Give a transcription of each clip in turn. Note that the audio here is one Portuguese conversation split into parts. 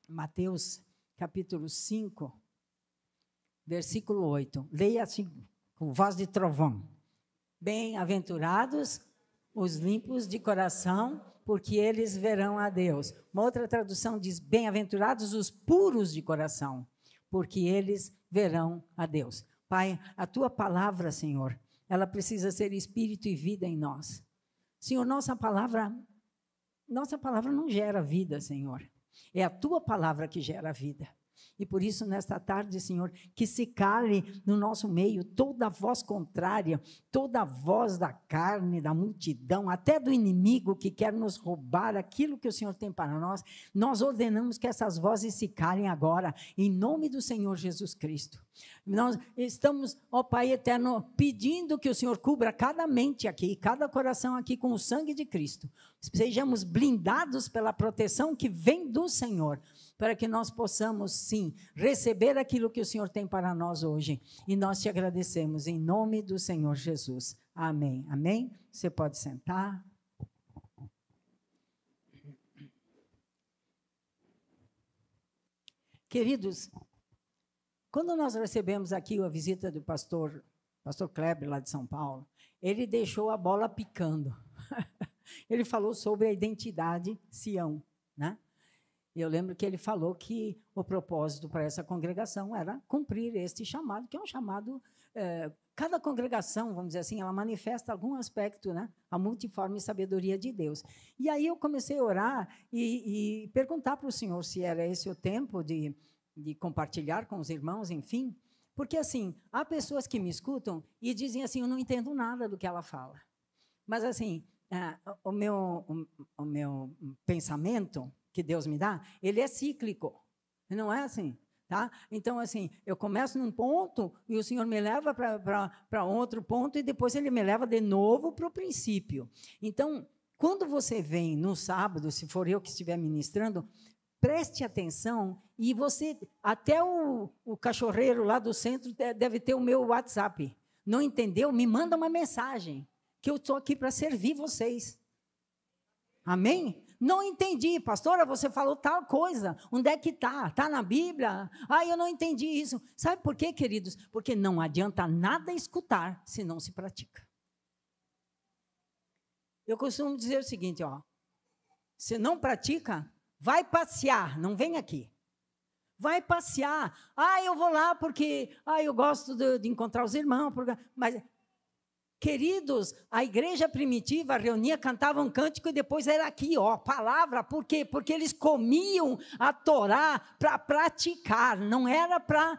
Mateus, capítulo 5, versículo 8. Leia assim, com voz de trovão. Bem-aventurados os limpos de coração, porque eles verão a Deus. Uma outra tradução diz, bem-aventurados os puros de coração, porque eles verão a Deus. Pai, a tua palavra, Senhor, ela precisa ser espírito e vida em nós. Senhor, nossa palavra não gera vida, Senhor. É a tua palavra que gera vida. E por isso, nesta tarde, Senhor, que se cale no nosso meio toda voz contrária, toda voz da carne, da multidão, até do inimigo que quer nos roubar aquilo que o Senhor tem para nós. Nós ordenamos que essas vozes se calem agora, em nome do Senhor Jesus Cristo. Nós estamos, ó Pai eterno, pedindo que o Senhor cubra cada mente aqui, cada coração aqui com o sangue de Cristo. Sejamos blindados pela proteção que vem do Senhor, para que nós possamos, sim, receber aquilo que o Senhor tem para nós hoje. E nós te agradecemos em nome do Senhor Jesus. Amém. Amém? Você pode sentar. Queridos, quando nós recebemos aqui a visita do pastor Kleber, lá de São Paulo, ele deixou a bola picando. Ele falou sobre a identidade Sião, né? E eu lembro que ele falou que o propósito para essa congregação era cumprir este chamado, que é um chamado, cada congregação, vamos dizer assim, ela manifesta algum aspecto, né? A multiforme sabedoria de Deus. E aí eu comecei a orar e perguntar para o Senhor se era esse o tempo de compartilhar com os irmãos, enfim, porque assim, há pessoas que me escutam e dizem assim, eu não entendo nada do que ela fala. Mas assim, o meu pensamento que Deus me dá, ele é cíclico, não é assim, tá? Então, assim, eu começo num ponto e o Senhor me leva para outro ponto e depois Ele me leva de novo para o princípio. Então, quando você vem no sábado, se for eu que estiver ministrando, preste atenção e você, até o cachorreiro lá do centro deve ter o meu WhatsApp. Não entendeu? Me manda uma mensagem, que eu estou aqui para servir vocês. Amém? Não entendi, pastora, você falou tal coisa, onde é que está? Está na Bíblia? Eu não entendi isso. Sabe por quê, queridos? Porque não adianta nada escutar se não se pratica. Eu costumo dizer o seguinte, se não pratica, vai passear, não vem aqui. Vai passear. Eu vou lá porque eu gosto de encontrar os irmãos, mas... Queridos, a igreja primitiva reunia, cantava um cântico e depois era aqui, palavra. Por quê? Porque eles comiam a Torá para praticar, não era para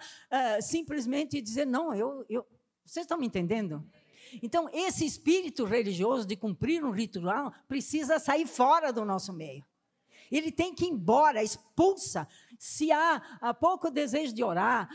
simplesmente dizer, não, vocês estão me entendendo? Então, esse espírito religioso de cumprir um ritual precisa sair fora do nosso meio. Ele tem que ir embora, expulsa. Se há pouco desejo de orar,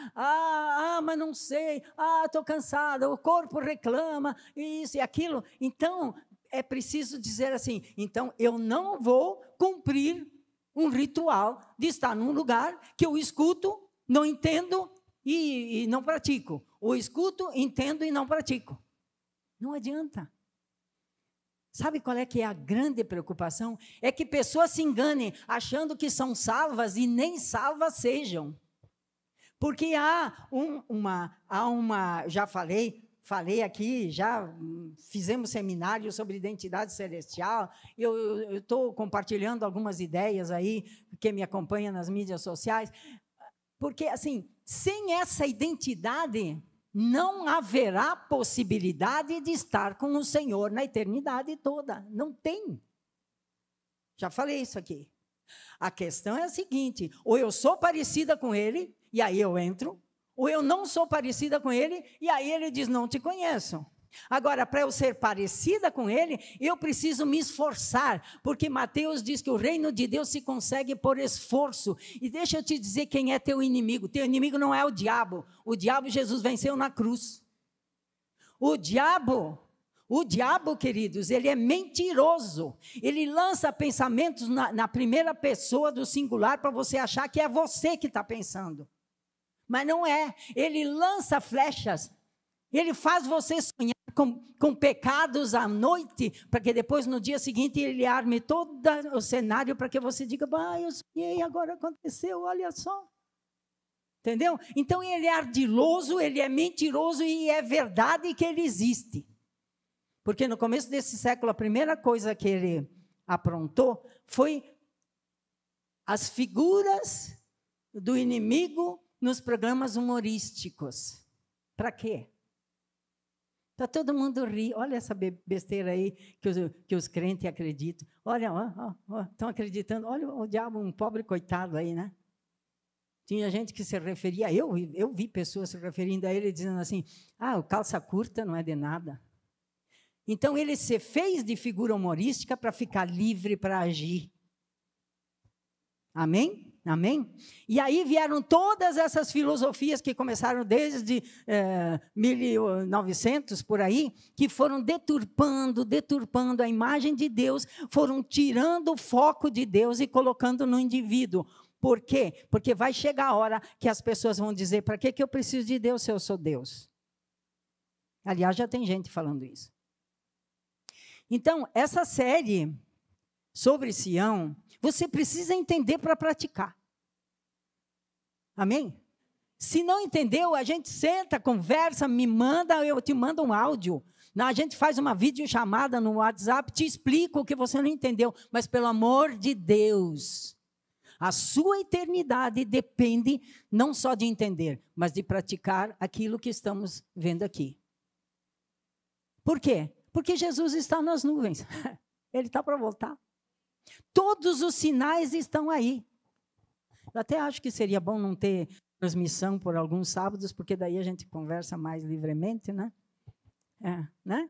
mas não sei, estou cansada, o corpo reclama, isso e aquilo. Então, é preciso dizer assim, então eu não vou cumprir um ritual de estar num lugar que eu escuto, não entendo e não pratico. Ou escuto, entendo e não pratico. Não adianta. Sabe qual é que é a grande preocupação? É que pessoas se enganem achando que são salvas e nem salvas sejam. Porque já falei aqui, já fizemos seminário sobre identidade celestial, eu estou compartilhando algumas ideias aí, que me acompanha nas mídias sociais, porque assim, sem essa identidade... não haverá possibilidade de estar com o Senhor na eternidade toda. Não tem. Já falei isso aqui. A questão é a seguinte, ou eu sou parecida com Ele, e aí eu entro, ou eu não sou parecida com Ele, e aí Ele diz, não te conheço. Agora, para eu ser parecida com Ele, eu preciso me esforçar, porque Mateus diz que o reino de Deus se consegue por esforço. E deixa eu te dizer quem é teu inimigo. Teu inimigo não é o diabo Jesus venceu na cruz. O diabo, queridos, ele é mentiroso. Ele lança pensamentos na primeira pessoa do singular para você achar que é você que está pensando. Mas não é. Ele lança flechas. Ele faz você sonhar com pecados à noite, para que depois, no dia seguinte, ele arme todo o cenário para que você diga, eu sonhei, agora aconteceu, olha só. Entendeu? Então, ele é ardiloso, ele é mentiroso e é verdade que ele existe. Porque no começo desse século, a primeira coisa que ele aprontou foi as figuras do inimigo nos programas humorísticos. Para quê? Para todo mundo rir. Olha essa besteira aí que os crentes acreditam. Olha, estão acreditando. Olha o diabo, um pobre coitado aí, né? Tinha gente que se referia, eu vi pessoas se referindo a ele, dizendo assim, o calça curta não é de nada. Então, ele se fez de figura humorística para ficar livre para agir. Amém? Amém? E aí vieram todas essas filosofias que começaram desde 1900, por aí, que foram deturpando a imagem de Deus, foram tirando o foco de Deus e colocando no indivíduo. Por quê? Porque vai chegar a hora que as pessoas vão dizer, para que eu preciso de Deus se eu sou Deus? Aliás, já tem gente falando isso. Então, essa série sobre Sião, você precisa entender para praticar. Amém? Se não entendeu, a gente senta, conversa, eu te mando um áudio. A gente faz uma videochamada no WhatsApp, te explico o que você não entendeu. Mas, pelo amor de Deus, a sua eternidade depende não só de entender, mas de praticar aquilo que estamos vendo aqui. Por quê? Porque Jesus está nas nuvens. Ele está para voltar. Todos os sinais estão aí. Eu até acho que seria bom não ter transmissão por alguns sábados, porque daí a gente conversa mais livremente, né? Né?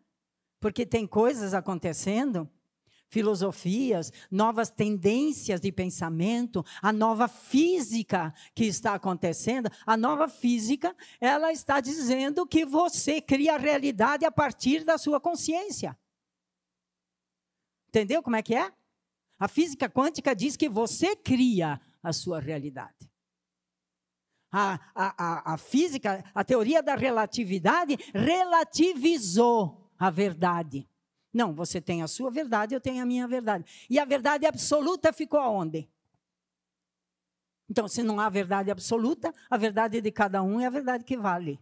Porque tem coisas acontecendo, filosofias, novas tendências de pensamento, a nova física que está acontecendo. A nova física, ela está dizendo que você cria a realidade a partir da sua consciência. Entendeu como é que é? A física quântica diz que você cria a sua realidade. A física, a teoria da relatividade, relativizou a verdade. Não, você tem a sua verdade, eu tenho a minha verdade. E a verdade absoluta ficou aonde? Então, se não há verdade absoluta, a verdade de cada um é a verdade que vale.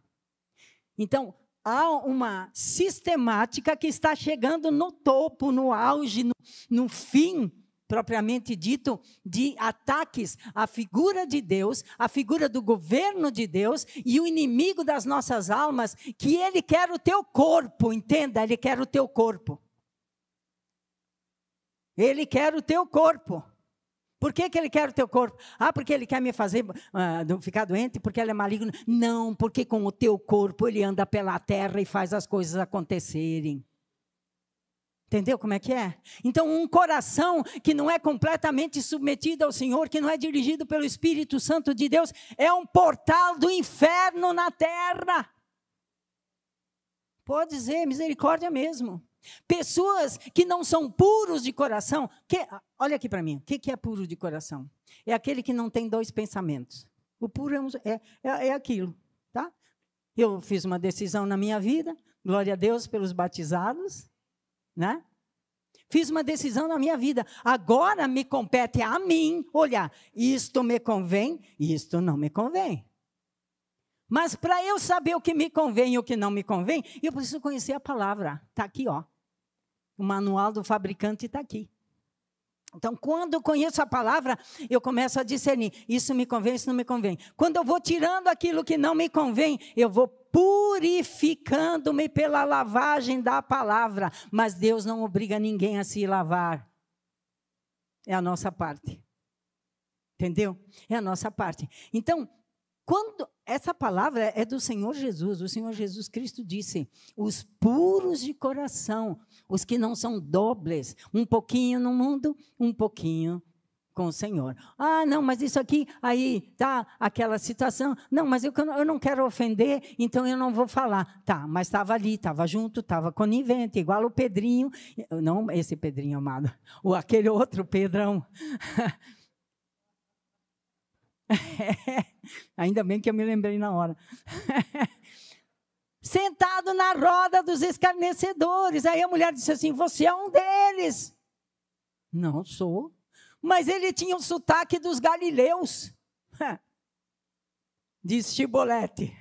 Então, há uma sistemática que está chegando no topo, no auge, no fim, propriamente dito, de ataques à figura de Deus, à figura do governo de Deus e o inimigo das nossas almas, que ele quer o teu corpo, entenda, ele quer o teu corpo. Ele quer o teu corpo. Por que ele quer o teu corpo? Porque ele quer me fazer ficar doente, porque ele é maligno. Não, porque com o teu corpo ele anda pela terra e faz as coisas acontecerem. Entendeu como é que é? Então, um coração que não é completamente submetido ao Senhor, que não é dirigido pelo Espírito Santo de Deus, é um portal do inferno na terra. Pode dizer, misericórdia mesmo. Pessoas que não são puros de coração, olha aqui para mim, o que é puro de coração? É aquele que não tem dois pensamentos. O puro é aquilo, tá? Eu fiz uma decisão na minha vida, glória a Deus pelos batizados, né? Fiz uma decisão na minha vida. Agora me compete a mim olhar. Isto me convém, isto não me convém. Mas para eu saber o que me convém e o que não me convém, eu preciso conhecer a palavra. Está aqui, ó. O manual do fabricante está aqui. Então, quando eu conheço a palavra, eu começo a discernir. Isso me convém, isso não me convém. Quando eu vou tirando aquilo que não me convém, eu vou purificando-me pela lavagem da palavra. Mas Deus não obriga ninguém a se lavar. É a nossa parte. Entendeu? É a nossa parte. Então, quando essa palavra é do Senhor Jesus, o Senhor Jesus Cristo disse, os puros de coração, os que não são dobles, um pouquinho no mundo, um pouquinho com o Senhor. Não, mas isso aqui, aí tá aquela situação, não, mas eu não quero ofender, então eu não vou falar. Tá, mas estava ali, estava junto, estava conivente, igual o Pedrinho, não esse Pedrinho amado, ou aquele outro Pedrão. Ainda bem que eu me lembrei na hora. sentado na roda dos escarnecedores. Aí a mulher disse assim, você é um deles. Não sou. Mas ele tinha o sotaque dos galileus. Diz Shibolete,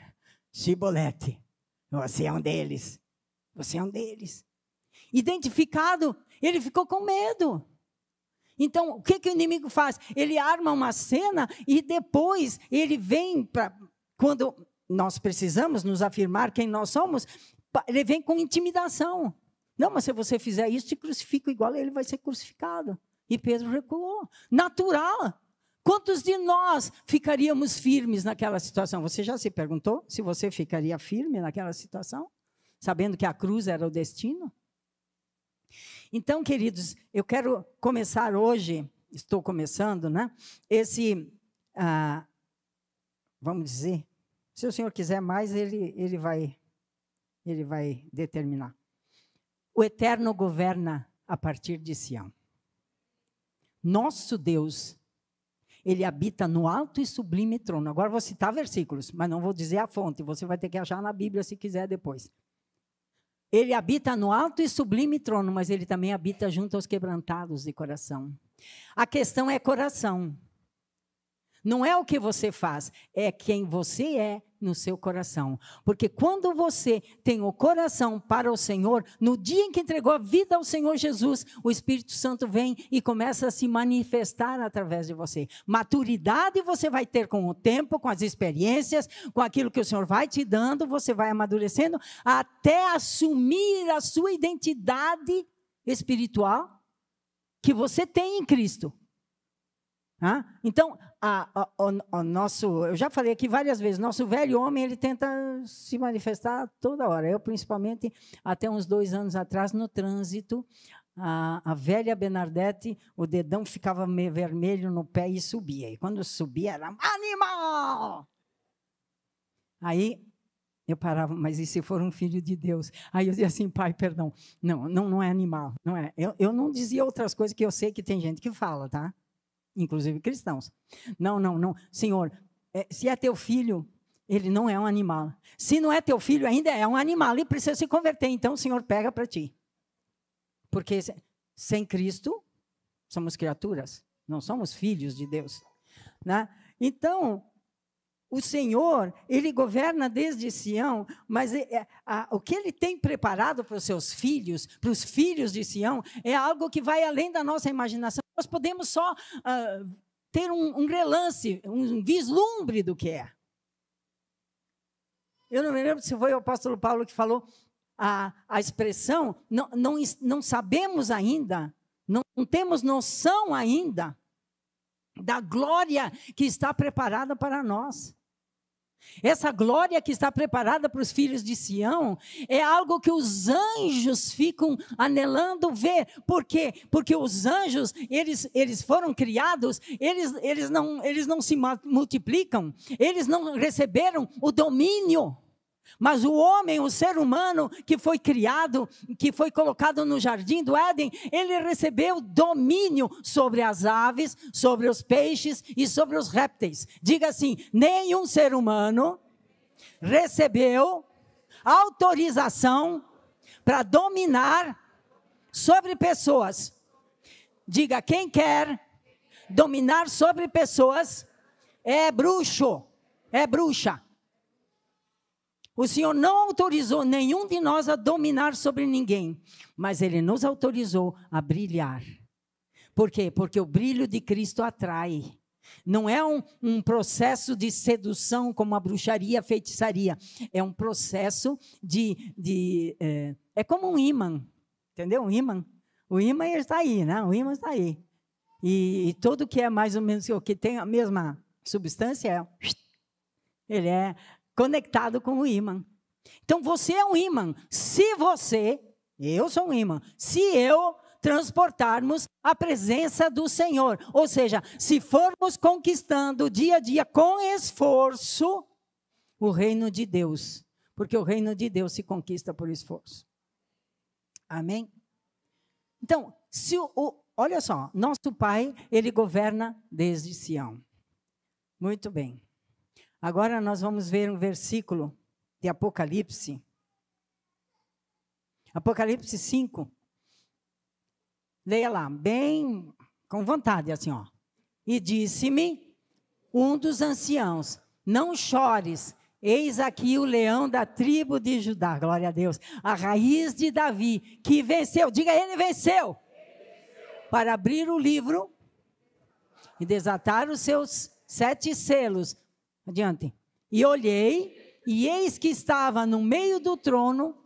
Shibolete, você é um deles. Você é um deles. Identificado, ele ficou com medo. Então, o que o inimigo faz? Ele arma uma cena e depois ele vem para... Quando nós precisamos nos afirmar quem nós somos, ele vem com intimidação. Não, mas se você fizer isso, te crucifico igual ele vai ser crucificado. E Pedro recuou. Natural. Quantos de nós ficaríamos firmes naquela situação? Você já se perguntou se você ficaria firme naquela situação? Sabendo que a cruz era o destino? Então, queridos, eu quero começar hoje, estou começando, né? Vamos dizer, se o Senhor quiser mais, ele vai determinar. O Eterno governa a partir de Sião. Nosso Deus, ele habita no alto e sublime trono. Agora vou citar versículos, mas não vou dizer a fonte, você vai ter que achar na Bíblia se quiser depois. Ele habita no alto e sublime trono, mas ele também habita junto aos quebrantados de coração. A questão é coração. Não é o que você faz, é quem você é no seu coração. Porque quando você tem o coração para o Senhor, no dia em que entregou a vida ao Senhor Jesus, o Espírito Santo vem e começa a se manifestar através de você. Maturidade você vai ter com o tempo, com as experiências, com aquilo que o Senhor vai te dando, você vai amadurecendo, até assumir a sua identidade espiritual que você tem em Cristo. Então, o nosso, eu já falei aqui várias vezes, nosso velho homem, ele tenta se manifestar toda hora. Eu, principalmente, até uns 2 anos atrás, no trânsito, a velha Bernadette, o dedão ficava meio vermelho no pé e subia. E quando subia, era animal! Aí, eu parava, mas e se for um filho de Deus? Aí eu dizia assim, pai, perdão, não é animal, não é. Eu não dizia outras coisas que eu sei que tem gente que fala, tá? Inclusive cristãos. Não. Senhor, se é teu filho, ele não é um animal. Se não é teu filho, ainda é um animal e precisa se converter. Então, o Senhor pega para ti. Porque sem Cristo, somos criaturas. Não somos filhos de Deus. Né? Então, o Senhor, ele governa desde Sião, mas o que ele tem preparado para os seus filhos, para os filhos de Sião, é algo que vai além da nossa imaginação. Nós podemos só ter um relance, um vislumbre do que é. Eu não me lembro se foi o apóstolo Paulo que falou a expressão, não sabemos ainda, não temos noção ainda da glória que está preparada para nós. Essa glória que está preparada para os filhos de Sião é algo que os anjos ficam anelando ver. Por quê? Porque os anjos, eles foram criados, eles não se multiplicam, eles não receberam o domínio. Mas o homem, o ser humano que foi criado, que foi colocado no jardim do Éden, ele recebeu domínio sobre as aves, sobre os peixes e sobre os répteis. Diga assim, nenhum ser humano recebeu autorização para dominar sobre pessoas. Diga, quem quer dominar sobre pessoas é bruxo, é bruxa. O Senhor não autorizou nenhum de nós a dominar sobre ninguém, mas Ele nos autorizou a brilhar. Por quê? Porque o brilho de Cristo atrai. Não é um processo de sedução como a bruxaria, a feitiçaria. É um processo é como um ímã, entendeu? Um ímã. O ímã está aí, né? O ímã está aí. E tudo que é mais ou menos o que tem a mesma substância, ele é conectado com o ímã. Então, você é um ímã. Eu sou um ímã. Se eu transportarmos a presença do Senhor, ou seja, se formos conquistando dia a dia com esforço o reino de Deus, porque o reino de Deus se conquista por esforço. Amém? Então, olha só, nosso Pai, Ele governa desde Sião. Muito bem. Agora nós vamos ver um versículo de Apocalipse, Apocalipse 5. Leia lá, bem com vontade, assim, ó. E disse-me um dos anciãos, não chores, eis aqui o leão da tribo de Judá, glória a Deus, a raiz de Davi, que venceu, diga ele venceu, para abrir o livro e desatar os seus 7 selos. Adiante. E olhei, e eis que estava no meio do trono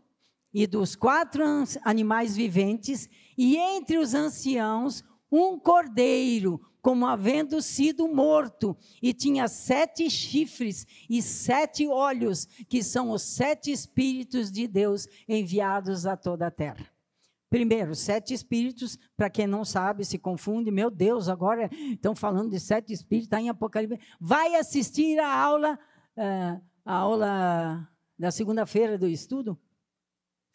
e dos 4 animais viventes, e entre os anciãos, um cordeiro, como havendo sido morto, e tinha 7 chifres e 7 olhos, que são os 7 Espíritos de Deus enviados a toda a terra. Primeiro, 7 Espíritos, para quem não sabe, se confunde, meu Deus, agora estão falando de 7 Espíritos, está em Apocalipse. Vai assistir a aula da segunda-feira do estudo,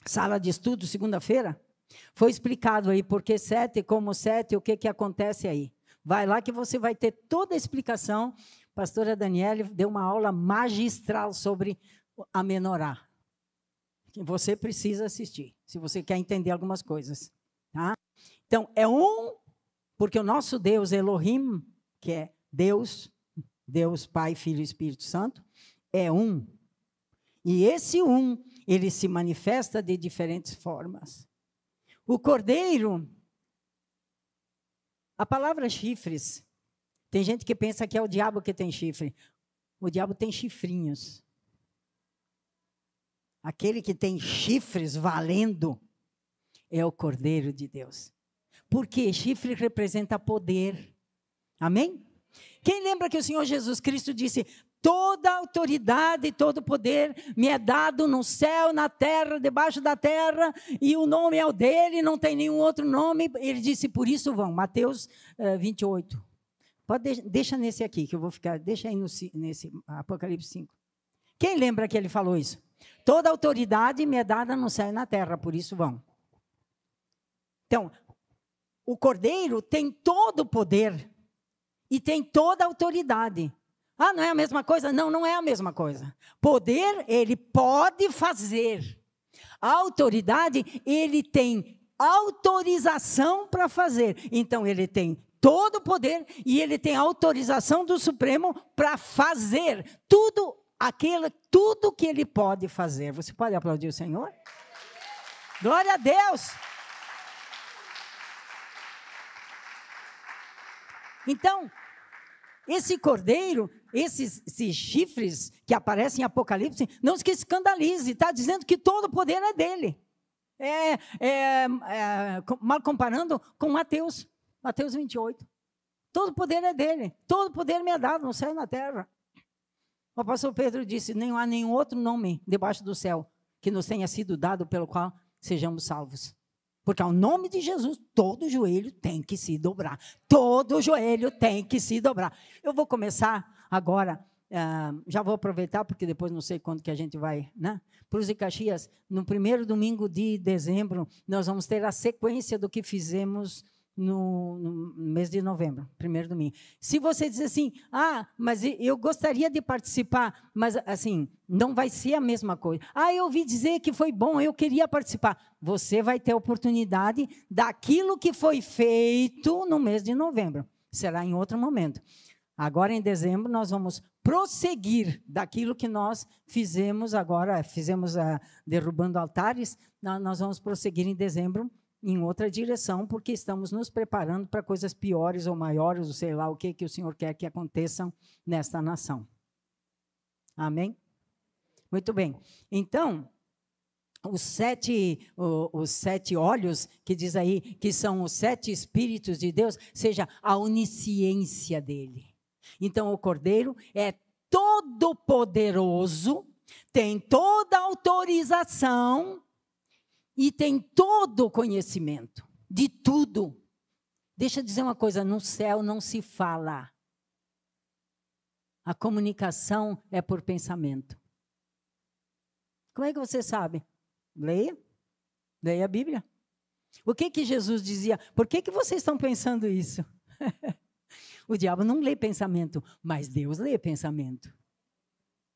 sala de estudo, segunda-feira, foi explicado aí por que 7, como 7, o que acontece aí. Vai lá que você vai ter toda a explicação. A pastora Daniele deu uma aula magistral sobre a menorá. Você precisa assistir, se você quer entender algumas coisas. Tá? Então, é porque o nosso Deus, Elohim, que é Deus, Pai, Filho e Espírito Santo, é um. E esse ele se manifesta de diferentes formas. O cordeiro, a palavra chifres, tem gente que pensa que é o diabo que tem chifre. O diabo tem chifrinhos. Aquele que tem chifres valendo é o Cordeiro de Deus. Porque chifre representa poder. Amém? Quem lembra que o Senhor Jesus Cristo disse: toda autoridade e todo poder me é dado no céu, na terra, debaixo da terra, e o nome é o dele, não tem nenhum outro nome. Ele disse, por isso vão. Mateus 28. Deixa nesse aqui, que eu vou ficar, deixa aí nesse Apocalipse 5. Quem lembra que ele falou isso? Toda autoridade me é dada no céu e na terra, por isso vão. Então, o Cordeiro tem todo o poder e tem toda a autoridade. Ah, não é a mesma coisa? Não, não é a mesma coisa. Poder, ele pode fazer. A autoridade, ele tem autorização para fazer. Então, ele tem todo o poder e ele tem autorização do Supremo para fazer tudo que ele pode fazer. Você pode aplaudir o Senhor? Glória a Deus! Então, esse cordeiro, esses chifres que aparecem em Apocalipse, não se escandalize, está dizendo que todo o poder é dele. Mal comparando com Mateus 28. Todo o poder é dele, todo o poder me é dado no céu e na terra. O apóstolo Pedro disse, não há nenhum outro nome debaixo do céu que nos tenha sido dado pelo qual sejamos salvos. Porque ao nome de Jesus, todo joelho tem que se dobrar. Todo joelho tem que se dobrar. Eu vou começar agora, já vou aproveitar, porque depois não sei quando que a gente vai, né? Cruz e Caxias, no primeiro domingo de dezembro, nós vamos ter a sequência do que fizemos no mês de novembro, primeiro domingo. Se você diz assim, mas eu gostaria de participar, mas assim, não vai ser a mesma coisa. Eu ouvi dizer que foi bom, eu queria participar. Você vai ter a oportunidade daquilo que foi feito no mês de novembro. Será em outro momento. Agora, em dezembro, nós vamos prosseguir daquilo que nós fizemos agora, derrubando altares, nós vamos prosseguir em dezembro, em outra direção, porque estamos nos preparando para coisas piores ou maiores, ou sei lá o que o Senhor quer que aconteçam nesta nação. Amém? Muito bem. Então, os 7 olhos, que diz aí que são os 7 Espíritos de Deus, seja a onisciência dele. Então, o Cordeiro é todo poderoso, tem toda a autorização, e tem todo o conhecimento, de tudo. Deixa eu dizer uma coisa, no céu não se fala. A comunicação é por pensamento. Como é que você sabe? Leia a Bíblia. O que Jesus dizia? Por que vocês estão pensando isso? O diabo não lê pensamento, mas Deus lê pensamento.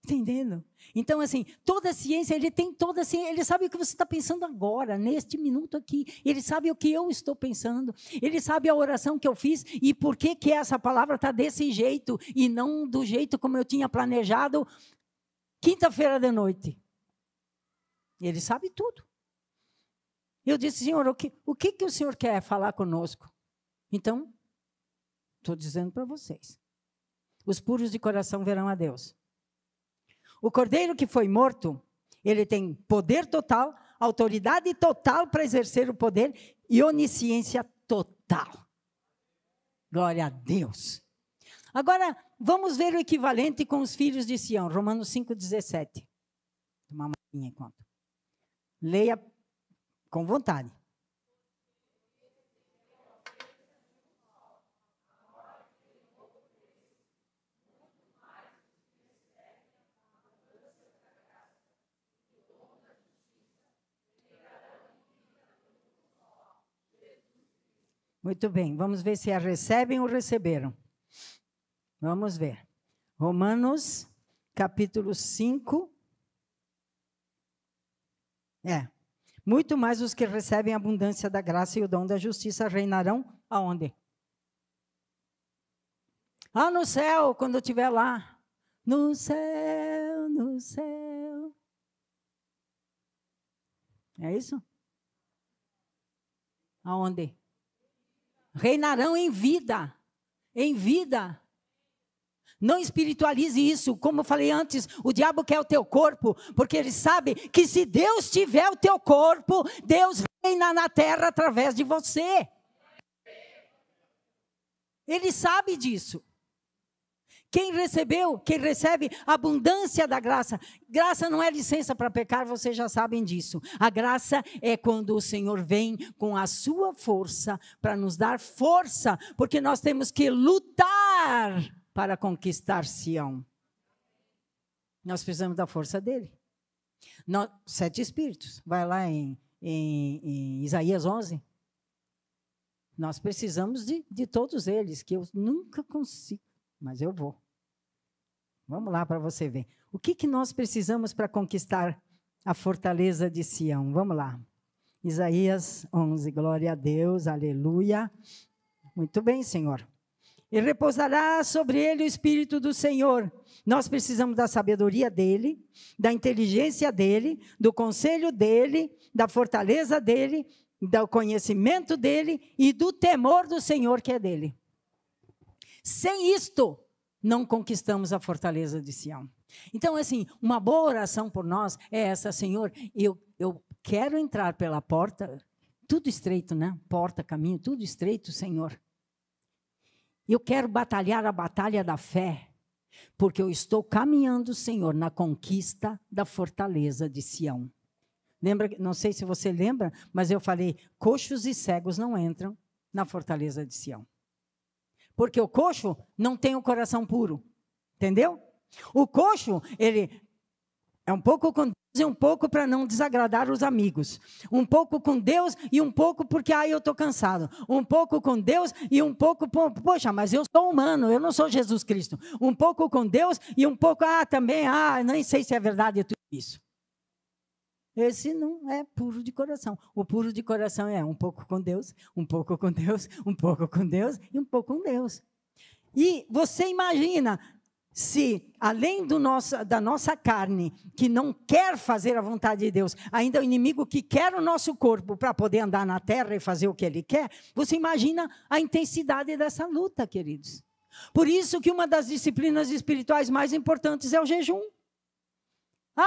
Entendendo? Então, assim, toda a ciência, ele tem toda a ciência, ele sabe o que você está pensando agora, neste minuto aqui. Ele sabe o que eu estou pensando. Ele sabe a oração que eu fiz e por que essa palavra está desse jeito e não do jeito como eu tinha planejado quinta-feira de noite. Ele sabe tudo. Eu disse, Senhor, o que o Senhor quer falar conosco? Então, estou dizendo para vocês. Os puros de coração verão a Deus. O cordeiro que foi morto, ele tem poder total, autoridade total para exercer o poder e onisciência total. Glória a Deus. Agora, vamos ver o equivalente com os filhos de Sião, Romanos 5,17. Tomar uma linha enquanto. Leia com vontade. Muito bem, vamos ver se a recebem ou receberam. Vamos ver. Romanos, capítulo 5. Muito mais os que recebem a abundância da graça e o dom da justiça reinarão aonde? No céu, quando eu estiver lá. No céu, no céu. É isso? Aonde? Reinarão em vida. Em vida. Não espiritualize isso. Como eu falei antes, o diabo quer o teu corpo, porque ele sabe que se Deus tiver o teu corpo, Deus reina na terra através de você. Ele sabe disso. Quem recebe abundância da graça. Graça não é licença para pecar, vocês já sabem disso. A graça é quando o Senhor vem com a sua força para nos dar força, porque nós temos que lutar para conquistar Sião. Nós precisamos da força dele. 7 espíritos. Vai lá em Isaías 11. Nós precisamos de todos eles, que eu nunca consigo. Mas eu vou. Vamos lá para você ver. O que nós precisamos para conquistar a fortaleza de Sião? Vamos lá. Isaías 11, glória a Deus, aleluia. Muito bem, Senhor. E repousará sobre ele o Espírito do Senhor. Nós precisamos da sabedoria dele, da inteligência dele, do conselho dele, da fortaleza dele, do conhecimento dele e do temor do Senhor que é dele. Sem isto, não conquistamos a fortaleza de Sião. Então, assim, uma boa oração por nós é essa, Senhor, eu quero entrar pela porta, tudo estreito, né? Porta, caminho, tudo estreito, Senhor. Eu quero batalhar a batalha da fé, porque eu estou caminhando, Senhor, na conquista da fortaleza de Sião. Lembra, não sei se você lembra, mas eu falei, coxos e cegos não entram na fortaleza de Sião. Porque o coxo não tem o coração puro. Entendeu? O coxo, ele é um pouco com Deus e um pouco para não desagradar os amigos. Um pouco com Deus e um pouco porque, eu estou cansado. Um pouco com Deus e um pouco, poxa, mas eu sou humano, eu não sou Jesus Cristo. Um pouco com Deus e um pouco, também, nem sei se é verdade tudo isso. Esse não é puro de coração. O puro de coração é um pouco com Deus, um pouco com Deus, um pouco com Deus e um pouco com Deus. E você imagina se, além da nossa carne, que não quer fazer a vontade de Deus, ainda o inimigo que quer o nosso corpo para poder andar na terra e fazer o que ele quer, você imagina a intensidade dessa luta, queridos. Por isso que uma das disciplinas espirituais mais importantes é o jejum.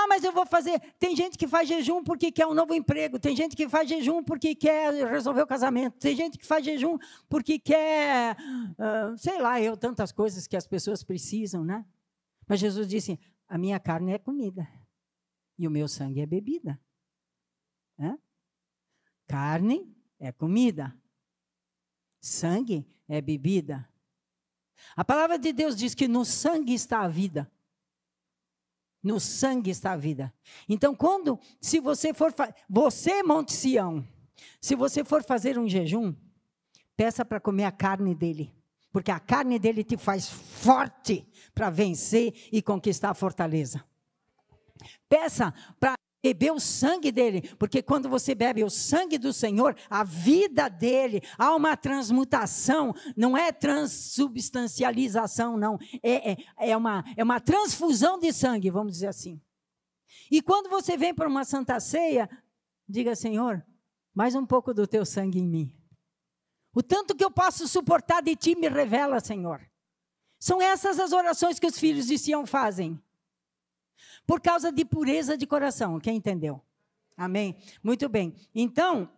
Mas eu vou fazer. Tem gente que faz jejum porque quer um novo emprego. Tem gente que faz jejum porque quer resolver o casamento. Tem gente que faz jejum porque quer, tantas coisas que as pessoas precisam, né? Mas Jesus disse, a minha carne é comida e o meu sangue é bebida. Carne é comida. Sangue é bebida. A palavra de Deus diz que no sangue está a vida. No sangue está a vida. Então, se você for, Monte Sião, se você for fazer um jejum, peça para comer a carne dele, Porque a carne dele te faz forte para vencer e conquistar a fortaleza. Peça para beber o sangue dele, porque quando você bebe o sangue do Senhor, a vida dele, há uma transmutação, não é transubstancialização, não, é uma transfusão de sangue, vamos dizer assim. E quando você vem para uma santa ceia, diga: Senhor, mais um pouco do teu sangue em mim. O tanto que eu posso suportar de ti me revela, Senhor. São essas as orações que os filhos de Sião fazem. Por causa de pureza de coração. Quem entendeu? Amém? Muito bem. Então,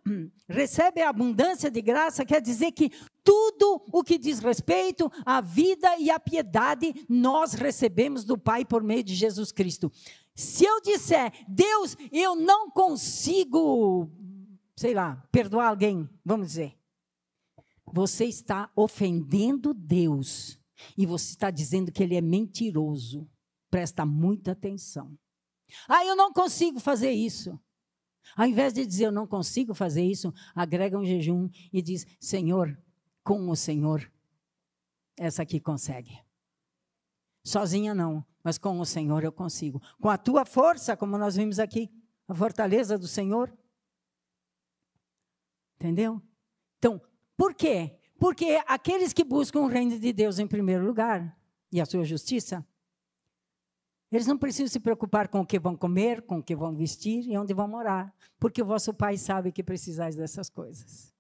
recebe a abundância de graça, quer dizer que tudo o que diz respeito à vida e à piedade, nós recebemos do Pai por meio de Jesus Cristo. Se eu disser: Deus, eu não consigo, perdoar alguém, vamos dizer, você está ofendendo Deus e você está dizendo que Ele é mentiroso. Presta muita atenção. Eu não consigo fazer isso. Ao invés de dizer: eu não consigo fazer isso, agrega um jejum e diz: Senhor, com o Senhor, essa aqui consegue. Sozinha não, mas com o Senhor eu consigo. Com a tua força, como nós vimos aqui, a fortaleza do Senhor. Entendeu? Então, por quê? Porque aqueles que buscam o reino de Deus em primeiro lugar, e a sua justiça, eles não precisam se preocupar com o que vão comer, com o que vão vestir e onde vão morar, porque o vosso Pai sabe que precisais dessas coisas.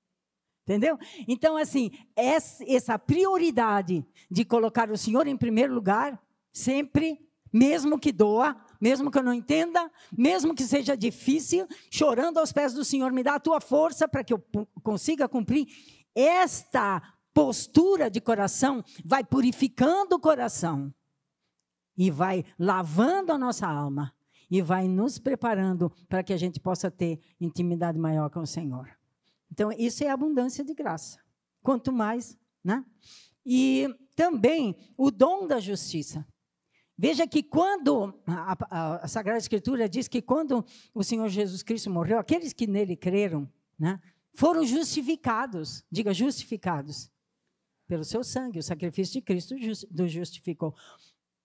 Entendeu? Então, assim, essa prioridade de colocar o Senhor em primeiro lugar, sempre, mesmo que doa, mesmo que eu não entenda, mesmo que seja difícil, chorando aos pés do Senhor, me dá a tua força para que eu consiga cumprir. Esta postura de coração vai purificando o coração. E vai lavando a nossa alma. E vai nos preparando para que a gente possa ter intimidade maior com o Senhor. Então, isso é abundância de graça. Quanto mais, né? E também o dom da justiça. Veja que quando a Sagrada Escritura diz que quando o Senhor Jesus Cristo morreu, aqueles que nele creram, né, foram justificados. Diga: justificados. Pelo seu sangue. O sacrifício de Cristo nos justificou.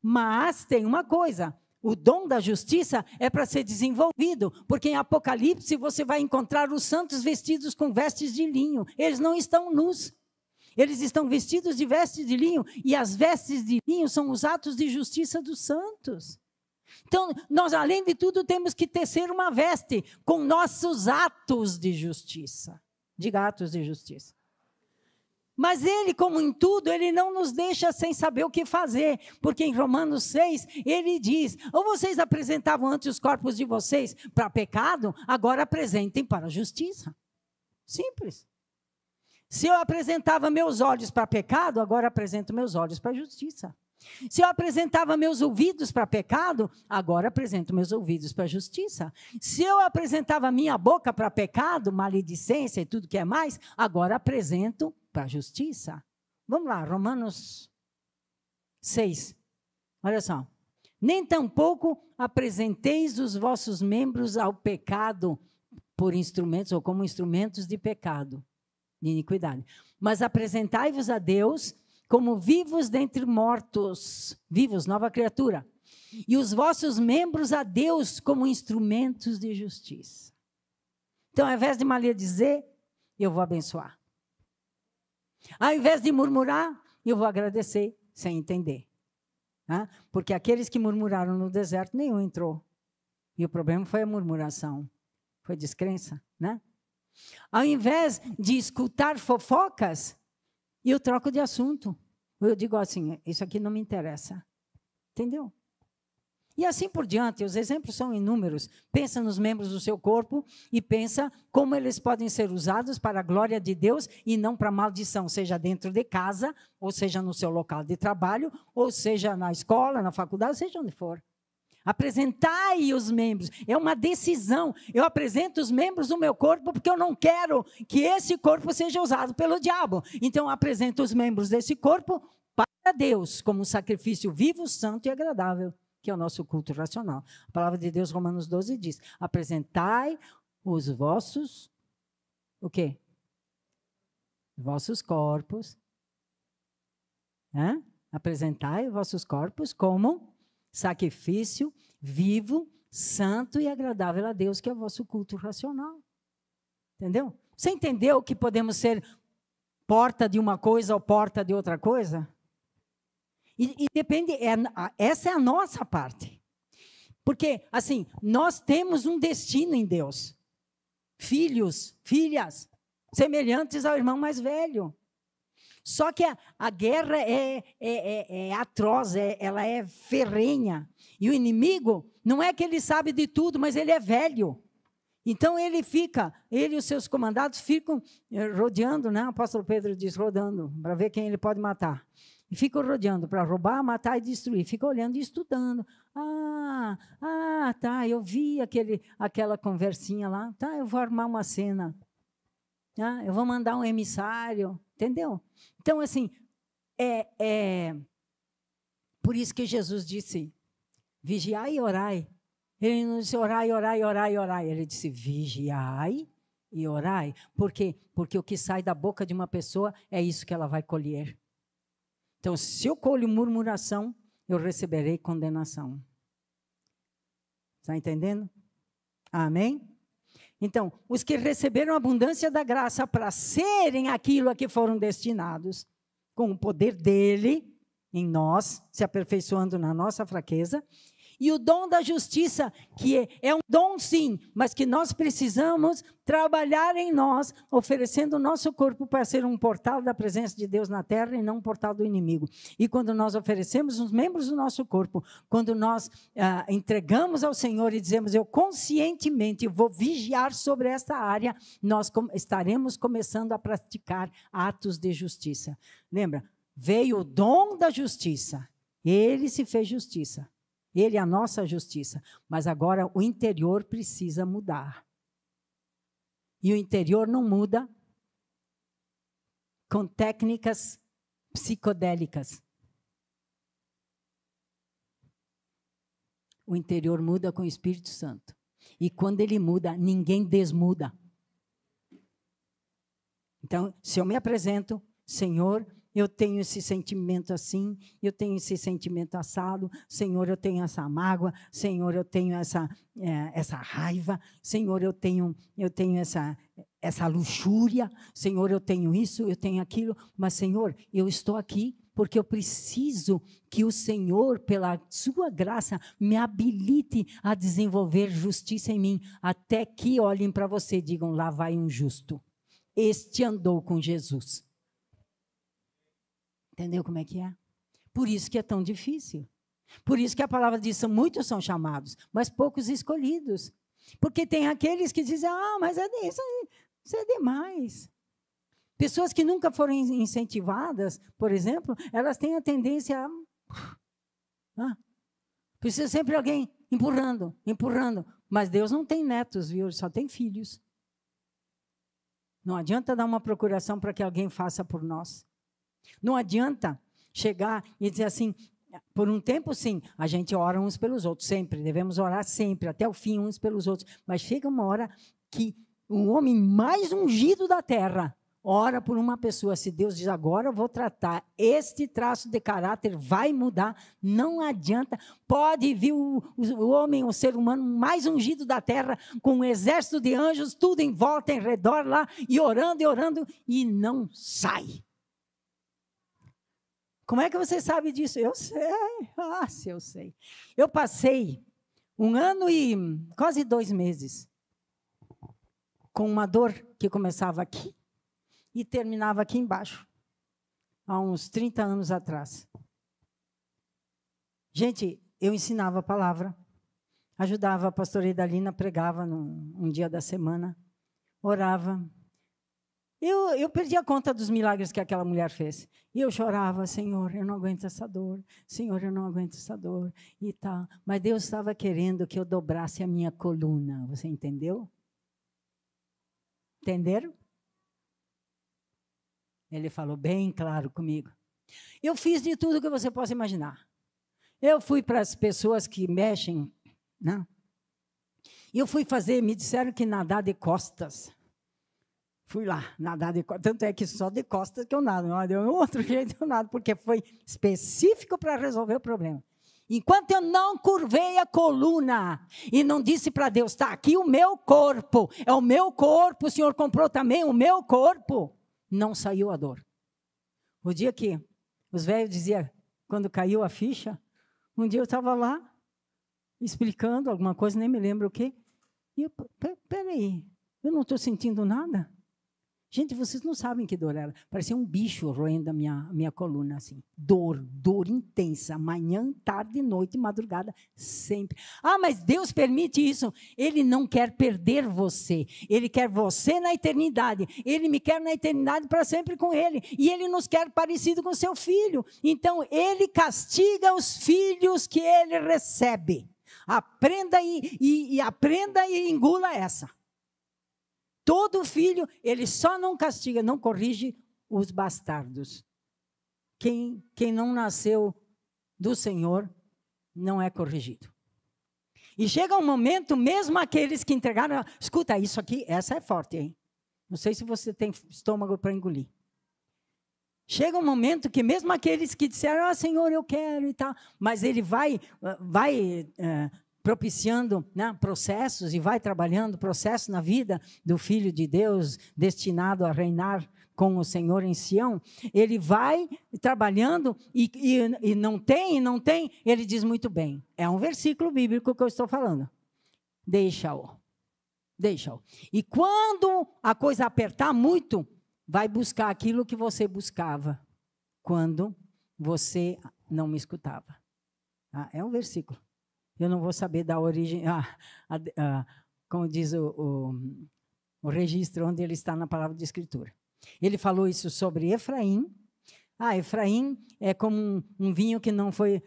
Mas tem uma coisa, o dom da justiça é para ser desenvolvido, porque em Apocalipse você vai encontrar os santos vestidos com vestes de linho. Eles não estão nus, eles estão vestidos de vestes de linho, e as vestes de linho são os atos de justiça dos santos. Então, nós, além de tudo, temos que tecer uma veste com nossos atos de justiça. Diga: atos de justiça. Mas ele, como em tudo, ele não nos deixa sem saber o que fazer, porque em Romanos 6, ele diz: ou vocês apresentavam antes os corpos de vocês para pecado, agora apresentem para a justiça. Simples. Se eu apresentava meus olhos para pecado, agora apresento meus olhos para a justiça. Se eu apresentava meus ouvidos para pecado, agora apresento meus ouvidos para a justiça. Se eu apresentava minha boca para pecado, maledicência e tudo que é mais, agora apresento para a justiça. Vamos lá, Romanos 6. Olha só. Nem tampouco apresenteis os vossos membros ao pecado por instrumentos ou como instrumentos de pecado, de iniquidade. Mas apresentai-vos a Deus como vivos dentre mortos, vivos, nova criatura, e os vossos membros a Deus como instrumentos de justiça. Então, ao invés de maldizer, eu vou abençoar. Ao invés de murmurar, eu vou agradecer sem entender. Porque aqueles que murmuraram no deserto, nenhum entrou. E o problema foi a murmuração, foi descrença, né? Ao invés de escutar fofocas, eu troco de assunto. Eu digo assim: isso aqui não me interessa. Entendeu? E assim por diante, os exemplos são inúmeros. Pensa nos membros do seu corpo e pensa como eles podem ser usados para a glória de Deus e não para maldição, seja dentro de casa, ou seja no seu local de trabalho, ou seja na escola, na faculdade, seja onde for. Apresentai os membros, é uma decisão. Eu apresento os membros do meu corpo porque eu não quero que esse corpo seja usado pelo diabo. Então eu apresento os membros desse corpo para Deus, como um sacrifício vivo, santo e agradável, que é o nosso culto racional. A palavra de Deus, Romanos 12, diz: apresentai os vossos, o quê? Vossos corpos Apresentai vossos corpos como sacrifício vivo, santo e agradável a Deus, que é o vosso culto racional. Entendeu? Você entendeu que podemos ser porta de uma coisa ou porta de outra coisa? E depende, essa é a nossa parte. Porque, assim, nós temos um destino em Deus. Filhos, filhas, semelhantes ao irmão mais velho. Só que a guerra é atroz, ela é ferrenha. E o inimigo, não é que ele sabe de tudo, mas ele é velho. Então ele e os seus comandados ficam rodeando, né? O apóstolo Pedro diz, rodando, para ver quem ele pode matar. E ficam rodeando para roubar, matar e destruir. Fica olhando e estudando. Tá, eu vi aquela conversinha lá. Tá, eu vou armar uma cena. Eu vou mandar um emissário. Entendeu? Então, assim, por isso que Jesus disse, vigiai e orai. Ele não disse orai, orai, orai, orai. Ele disse vigiai e orai. Por quê? Porque o que sai da boca de uma pessoa é isso que ela vai colher. Então, se eu colho murmuração, eu receberei condenação. Está entendendo? Amém? Então, os que receberam a abundância da graça para serem aquilo a que foram destinados, com o poder dele em nós, se aperfeiçoando na nossa fraqueza, e o dom da justiça, que é um dom sim, mas que nós precisamos trabalhar em nós, oferecendo o nosso corpo para ser um portal da presença de Deus na terra e não um portal do inimigo. E quando nós oferecemos os membros do nosso corpo, quando nós entregamos ao Senhor e dizemos, eu conscientemente vou vigiar sobre esta área, nós estaremos começando a praticar atos de justiça. Lembra? Veio o dom da justiça, ele se fez justiça. Ele é a nossa justiça, mas agora o interior precisa mudar. E o interior não muda com técnicas psicodélicas. O interior muda com o Espírito Santo. E quando ele muda, ninguém desmuda. Então, se eu me apresento, Senhor, eu tenho esse sentimento assim, eu tenho esse sentimento assado, Senhor, eu tenho essa mágoa, Senhor, eu tenho essa raiva, Senhor, eu tenho essa luxúria, Senhor, eu tenho isso, eu tenho aquilo, mas, Senhor, eu estou aqui porque eu preciso que o Senhor, pela sua graça, me habilite a desenvolver justiça em mim, até que olhem para você e digam, lá vai um justo. Este andou com Jesus. Entendeu como é que é? Por isso que é tão difícil. Por isso que a palavra diz, muitos são chamados, mas poucos escolhidos. Porque tem aqueles que dizem, mas isso é demais. Pessoas que nunca foram incentivadas, por exemplo, elas têm a tendência a... precisa sempre alguém empurrando. Mas Deus não tem netos, viu? Ele só tem filhos. Não adianta dar uma procuração para que alguém faça por nós. Não adianta chegar e dizer assim, por um tempo sim, a gente ora uns pelos outros, sempre, devemos orar sempre, até o fim uns pelos outros, mas chega uma hora que o homem mais ungido da terra ora por uma pessoa, se Deus diz agora eu vou tratar, este traço de caráter vai mudar, não adianta, pode vir o homem, o ser humano mais ungido da terra, com um exército de anjos, tudo em volta, em redor lá, e orando, e não sai. Como é que você sabe disso? Eu sei. Se eu sei. Eu passei 1 ano e quase 2 meses com uma dor que começava aqui e terminava aqui embaixo, há uns 30 anos atrás. Gente, eu ensinava a palavra, ajudava a pastora Idalina, pregava um dia da semana, orava. Eu perdi a conta dos milagres que aquela mulher fez. E eu chorava, Senhor, eu não aguento essa dor. Senhor, eu não aguento essa dor. E tal. Mas Deus estava querendo que eu dobrasse a minha coluna. Você entendeu? Entenderam? Ele falou bem claro comigo. Eu fiz de tudo que você possa imaginar. Eu fui para as pessoas que mexem, né? E eu fui fazer, me disseram que nadar de costas Fui lá, nadar de costas. Tanto é que só de costas que eu nado. Não deu outro jeito eu nado, porque foi específico para resolver o problema. Enquanto eu não curvei a coluna e não disse para Deus, está aqui o meu corpo, é o meu corpo, o Senhor comprou também o meu corpo, não saiu a dor. O dia que os velhos diziam, quando caiu a ficha, um dia eu estava lá, explicando alguma coisa, nem me lembro o quê, e eu, peraí, eu não estou sentindo nada? Gente, vocês não sabem que dor era. Parecia um bicho roendo a minha coluna, assim. Dor intensa, manhã, tarde, noite, madrugada, sempre. Ah, mas Deus permite isso. Ele não quer perder você. Ele quer você na eternidade. Ele me quer na eternidade para sempre com Ele. E Ele nos quer parecido com seu filho. Então, Ele castiga os filhos que Ele recebe. Aprenda aprenda e engula essa. Todo filho, ele só não castiga, não corrige os bastardos. Quem não nasceu do Senhor não é corrigido. E chega um momento, mesmo aqueles que entregaram, escuta, isso aqui, essa é forte, hein? Não sei se você tem estômago para engolir. Chega um momento que mesmo aqueles que disseram, Senhor, eu quero e tal, mas ele vai propiciando, né, processos e vai trabalhando processos na vida do Filho de Deus, destinado a reinar com o Senhor em Sião. Ele vai trabalhando e não tem, ele diz muito bem. É um versículo bíblico que eu estou falando. Deixa-o. E quando a coisa apertar muito, vai buscar aquilo que você buscava quando você não me escutava. É um versículo. Eu não vou saber da origem, como diz o registro, onde ele está na palavra de Escritura. Ele falou isso sobre Efraim. Efraim é como um vinho que não foi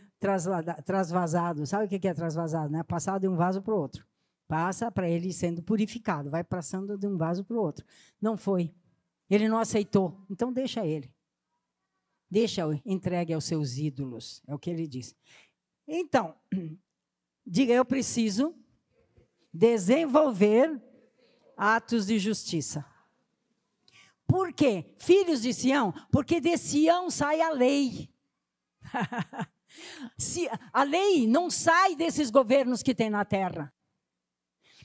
trasvasado. Sabe o que é trasvasado? Né? Passado de um vaso para o outro. Passa para ele sendo purificado, vai passando de um vaso para o outro. Não foi. Ele não aceitou. Então deixa ele. Deixa-o, entregue aos seus ídolos. É o que ele diz. Então, diga, eu preciso desenvolver atos de justiça. Por quê? Filhos de Sião, porque de Sião sai a lei. A lei não sai desses governos que tem na terra.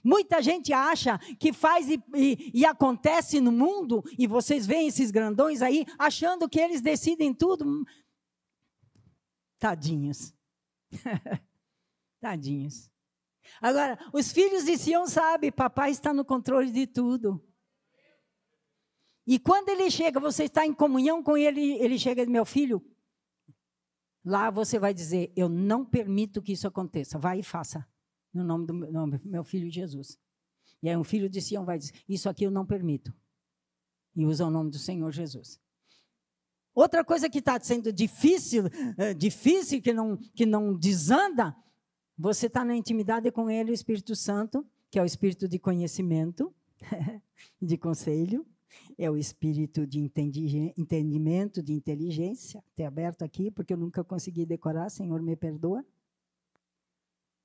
Muita gente acha que faz e acontece no mundo, e vocês veem esses grandões aí, achando que eles decidem tudo. Tadinhos. Tadinhos. Agora, os filhos de Sião sabem, papai está no controle de tudo. E quando ele chega, você está em comunhão com ele, ele chega e diz, meu filho, lá você vai dizer, eu não permito que isso aconteça, vai e faça, no nome do meu filho Jesus. E aí um filho de Sião vai dizer, isso aqui eu não permito. E usa o nome do Senhor Jesus. Outra coisa que está sendo difícil que não desanda, você está na intimidade com Ele, o Espírito Santo, que é o Espírito de conhecimento, de conselho, é o Espírito de entendimento, de inteligência. Tem aberto aqui, porque eu nunca consegui decorar, Senhor, me perdoa.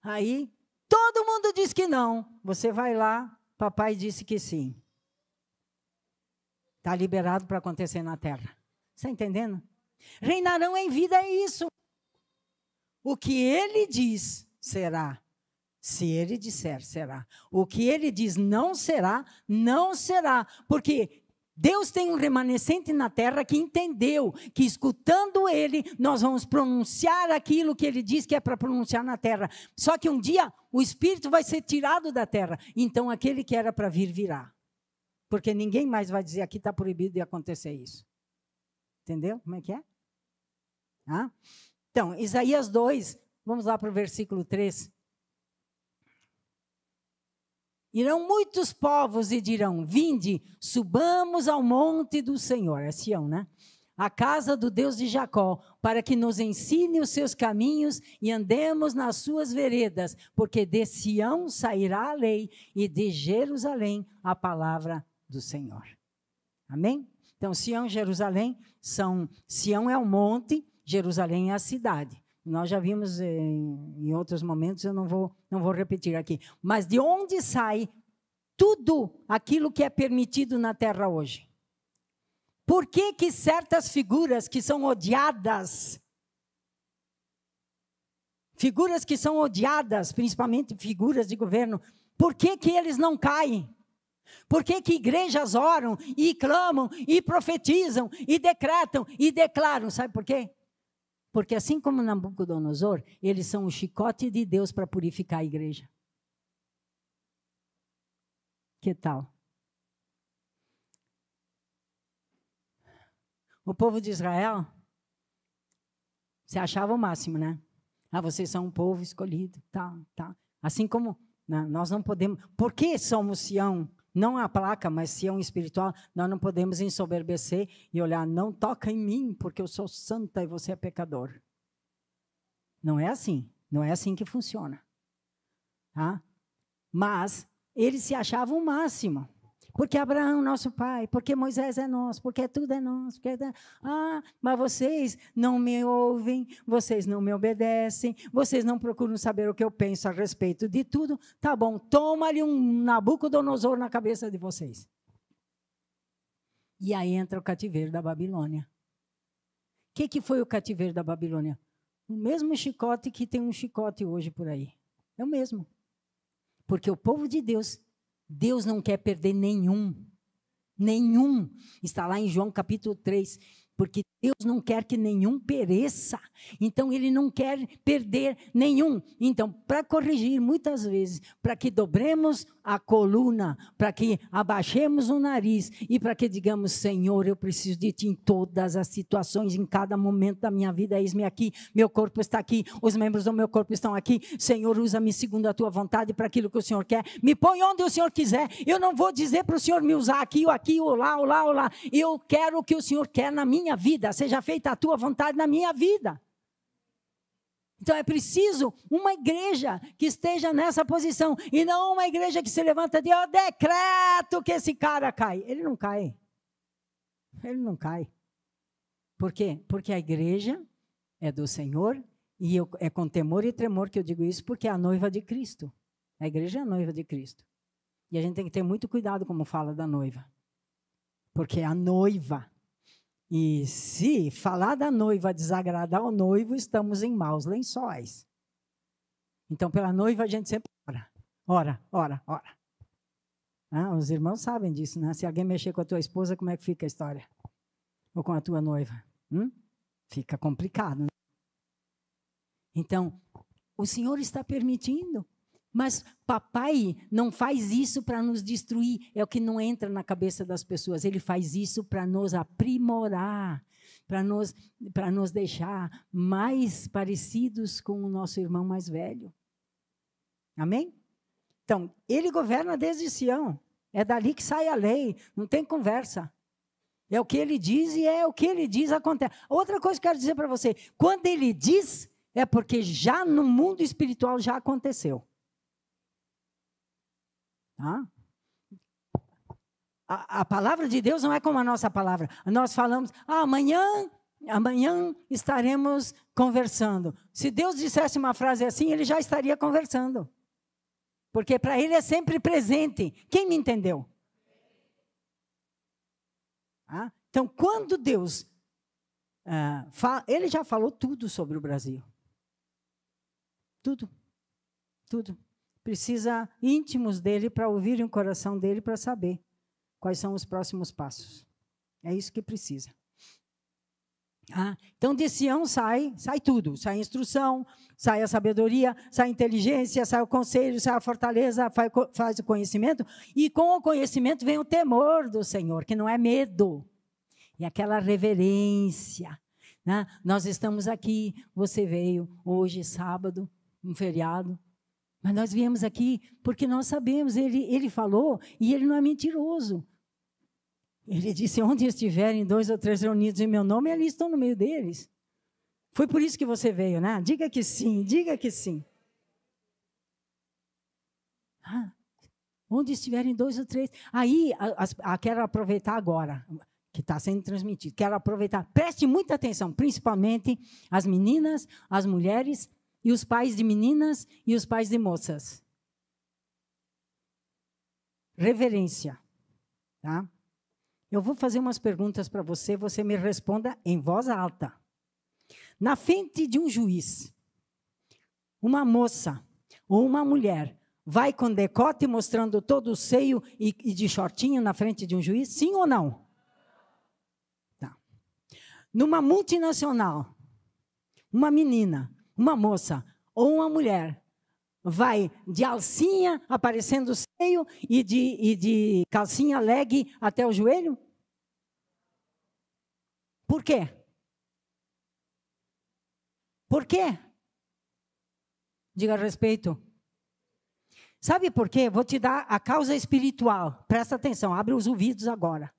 Aí, todo mundo diz que não. Você vai lá, papai disse que sim. Está liberado para acontecer na terra. Está entendendo? Reinarão em vida é isso. O que ele diz, será. Se ele disser, será. O que ele diz não será, não será. Porque Deus tem um remanescente na terra que entendeu que escutando ele, nós vamos pronunciar aquilo que ele diz que é para pronunciar na terra. Só que um dia o Espírito vai ser tirado da terra. Então aquele que era para vir, virá. Porque ninguém mais vai dizer aqui está proibido de acontecer isso. Entendeu como é que é? Então, Isaías 2, vamos lá para o versículo 3. Irão muitos povos e dirão, vinde, subamos ao monte do Senhor, é Sião, né? A casa do Deus de Jacó, para que nos ensine os seus caminhos e andemos nas suas veredas, porque de Sião sairá a lei e de Jerusalém a palavra do Senhor. Amém? Então, Sião e Jerusalém Sião é o monte, Jerusalém é a cidade. Nós já vimos em outros momentos, eu não vou repetir aqui. Mas de onde sai tudo aquilo que é permitido na terra hoje? Por que que certas figuras que são odiadas, principalmente figuras de governo, por que que eles não caem? Por que que igrejas oram e clamam e profetizam e decretam e declaram? Sabe por quê? Porque assim como Nabucodonosor, eles são o chicote de Deus para purificar a igreja. Que tal? O povo de Israel se achava o máximo, né? Ah, vocês são um povo escolhido, tá. Assim como nós não podemos, porque somos Sião, não a placa, mas Sião espiritual, nós não podemos ensoberbecer e olhar, não toca em mim, porque eu sou santa e você é pecador. Não é assim que funciona. Tá? Mas eles se achavam o máximo. Porque Abraão, nosso pai, porque Moisés é nosso, porque tudo é nosso. Mas vocês não me ouvem, vocês não me obedecem, vocês não procuram saber o que eu penso a respeito de tudo. Tá bom, toma-lhe um Nabucodonosor na cabeça de vocês. E aí entra o cativeiro da Babilônia. O que foi o cativeiro da Babilônia? O mesmo chicote que tem um chicote hoje por aí. É o mesmo. Porque o povo de Deus não quer perder nenhum. Está lá em João capítulo 3. Porque Deus não quer que nenhum pereça. Então, Ele não quer perder nenhum. Então, para corrigir, muitas vezes, para que dobremos a coluna, para que abaixemos o nariz e para que digamos, Senhor, eu preciso de Ti em todas as situações, em cada momento da minha vida, eis-me aqui, meu corpo está aqui, os membros do meu corpo estão aqui, Senhor, usa-me segundo a Tua vontade para aquilo que o Senhor quer, me põe onde o Senhor quiser, eu não vou dizer para o Senhor me usar aqui, ou lá, eu quero o que o Senhor quer na minha vida, seja feita a Tua vontade na minha vida. Então é preciso uma igreja que esteja nessa posição e não uma igreja que se levanta e diz, eu decreto que esse cara cai. Ele não cai. Por quê? Porque a igreja é do Senhor e é com temor e tremor que eu digo isso, porque é a noiva de Cristo. A igreja é a noiva de Cristo. E a gente tem que ter muito cuidado como fala da noiva. Porque é a noiva. E se falar da noiva desagradar o noivo, estamos em maus lençóis. Então, pela noiva, a gente sempre ora. Os irmãos sabem disso, né? Se alguém mexer com a tua esposa, como é que fica a história? Ou com a tua noiva? Fica complicado, né? Então, o Senhor está permitindo. Mas papai não faz isso para nos destruir, é o que não entra na cabeça das pessoas. Ele faz isso para nos aprimorar, para nos deixar mais parecidos com o nosso irmão mais velho. Amém? Então, ele governa desde Sião, é dali que sai a lei, não tem conversa. É o que ele diz e é o que ele diz acontece. Outra coisa que eu quero dizer para você, quando ele diz, é porque já no mundo espiritual já aconteceu. A palavra de Deus não é como a nossa palavra. Nós falamos, amanhã estaremos conversando. Se Deus dissesse uma frase assim, ele já estaria conversando. Porque para ele é sempre presente. Quem me entendeu? Então, quando Deus ele já falou tudo sobre o Brasil. Tudo. Precisa íntimos dele para ouvirem o coração dele para saber quais são os próximos passos. É isso que precisa. Então, de Sião sai tudo. Sai a instrução, sai a sabedoria, sai a inteligência, sai o conselho, sai a fortaleza, faz o conhecimento. E com o conhecimento vem o temor do Senhor, que não é medo. É aquela reverência. Né? Nós estamos aqui, você veio hoje, sábado, um feriado. Mas nós viemos aqui porque nós sabemos, ele falou, e ele não é mentiroso. Ele disse, onde estiverem 2 ou 3 reunidos em meu nome, ali estão no meio deles. Foi por isso que você veio, né? Diga que sim, diga que sim. Onde estiverem 2 ou 3. Aí, quero aproveitar agora, que está sendo transmitido. Quero aproveitar, preste muita atenção, principalmente as meninas, as mulheres, e os pais de meninas e os pais de moças. reverência. Tá? Eu vou fazer umas perguntas para você, você me responda em voz alta. Na frente de um juiz, uma moça ou uma mulher vai com decote mostrando todo o seio e de shortinho na frente de um juiz? Sim ou não? Tá. Numa multinacional, uma menina, uma moça ou uma mulher vai de alcinha aparecendo o seio e de calcinha leg até o joelho? Por quê? Por quê? Diga a respeito. Sabe por quê? Vou te dar a causa espiritual. Presta atenção, abre os ouvidos agora.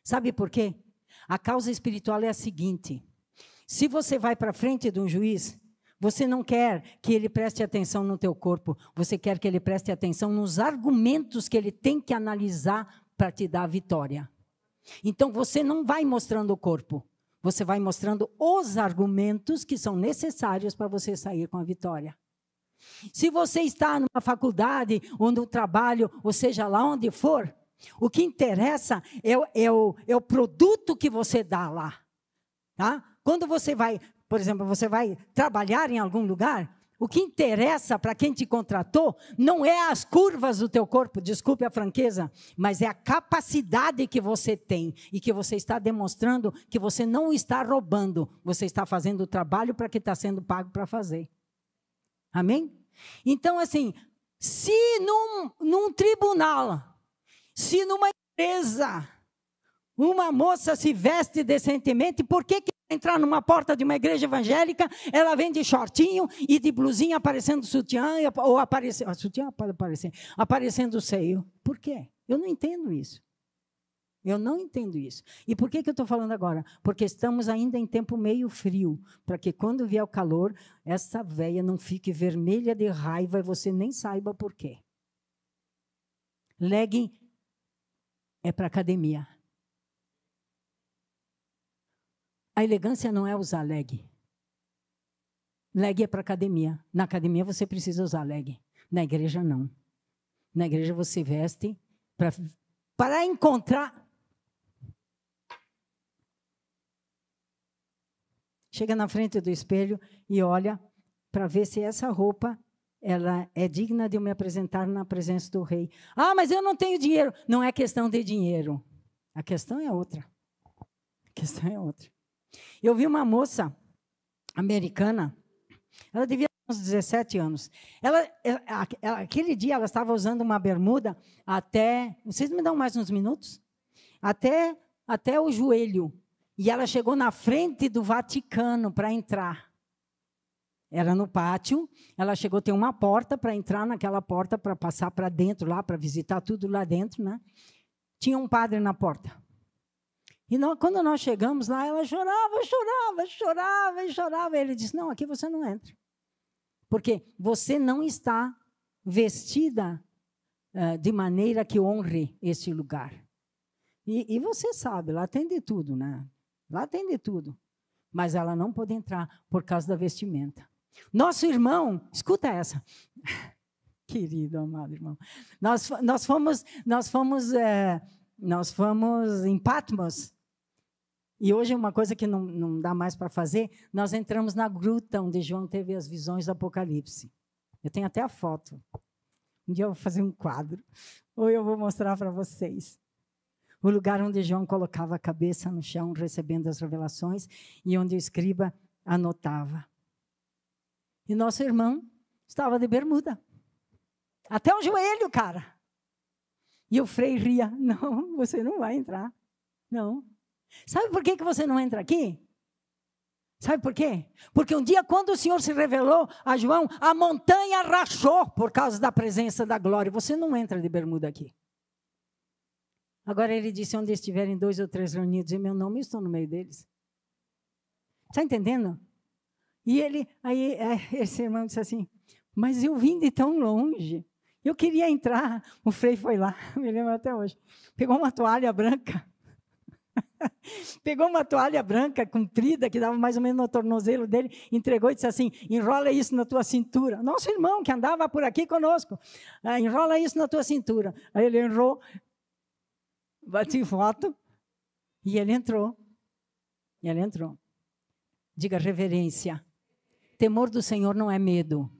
Sabe por quê? A causa espiritual é a seguinte. Se você vai para frente de um juiz, você não quer que ele preste atenção no teu corpo. Você quer que ele preste atenção nos argumentos que ele tem que analisar para te dar a vitória. Então, você não vai mostrando o corpo. Você vai mostrando os argumentos que são necessários para você sair com a vitória. Se você está numa faculdade, ou no trabalho, ou seja lá onde for, o que interessa é o produto que você dá lá. Tá? Quando você vai, por exemplo, você vai trabalhar em algum lugar, o que interessa para quem te contratou não é as curvas do teu corpo, desculpe a franqueza, mas é a capacidade que você tem e que você está demonstrando que você não está roubando, você está fazendo o trabalho para que está sendo pago para fazer. Amém? Então, assim, se num tribunal, se numa empresa, uma moça se veste decentemente, por que entrar numa porta de uma igreja evangélica, ela vem de shortinho e de blusinha aparecendo sutiã, ou aparecendo, sutiã pode aparecer, aparecendo o seio? Por quê? Eu não entendo isso. Eu não entendo isso. E por que eu estou falando agora? Porque estamos ainda em tempo meio frio, para que quando vier o calor, essa véia não fique vermelha de raiva e você nem saiba por quê. Legging é para academia. A elegância não é usar leg. Leg é para academia. Na academia você precisa usar leg. Na igreja, não. Na igreja você veste para encontrar... Chega na frente do espelho e olha para ver se essa roupa ela é digna de eu me apresentar na presença do rei. Ah, mas eu não tenho dinheiro. Não é questão de dinheiro. A questão é outra. A questão é outra. Eu vi uma moça americana, ela devia ter uns 17 anos. Aquele dia ela estava usando uma bermuda até... Vocês me dão mais uns minutos? Até o joelho. E ela chegou na frente do Vaticano para entrar. Era no pátio, ela chegou, tem uma porta para entrar naquela porta, para passar para dentro lá, para visitar tudo lá dentro, né? Tinha um padre na porta. E quando nós chegamos lá, ela chorava. Ele disse, não, aqui você não entra. Porque você não está vestida de maneira que honre este lugar. E você sabe, lá tem de tudo, né? Lá tem de tudo. Mas ela não pode entrar por causa da vestimenta. Nosso irmão, escuta essa. Querido, amado irmão. Nós fomos em Patmos. E hoje é uma coisa que não dá mais para fazer. Nós entramos na gruta onde João teve as visões do Apocalipse. Eu tenho até a foto. Um dia eu vou fazer um quadro. Ou eu vou mostrar para vocês. O lugar onde João colocava a cabeça no chão, recebendo as revelações, e onde o escriba anotava. E nosso irmão estava de bermuda. Até o joelho, cara. E o Frei ria. Não, você não vai entrar. Não. Sabe por que você não entra aqui? Sabe por quê? Porque um dia, quando o Senhor se revelou a João, a montanha rachou por causa da presença da glória. Você não entra de bermuda aqui. Agora ele disse, onde estiverem 2 ou 3 reunidos em meu nome, eu estou no meio deles. Está entendendo? E aí esse irmão disse assim, mas eu vim de tão longe. Eu queria entrar. O Frei foi lá, me lembro até hoje. Pegou uma toalha branca. Pegou uma toalha branca comprida, que dava mais ou menos no tornozelo dele, entregou e disse assim, enrola isso na tua cintura. Nosso irmão que andava por aqui conosco, enrola isso na tua cintura. Aí ele enrolou, bati foto, e ele entrou. Diga reverência. Temor do Senhor não é medo,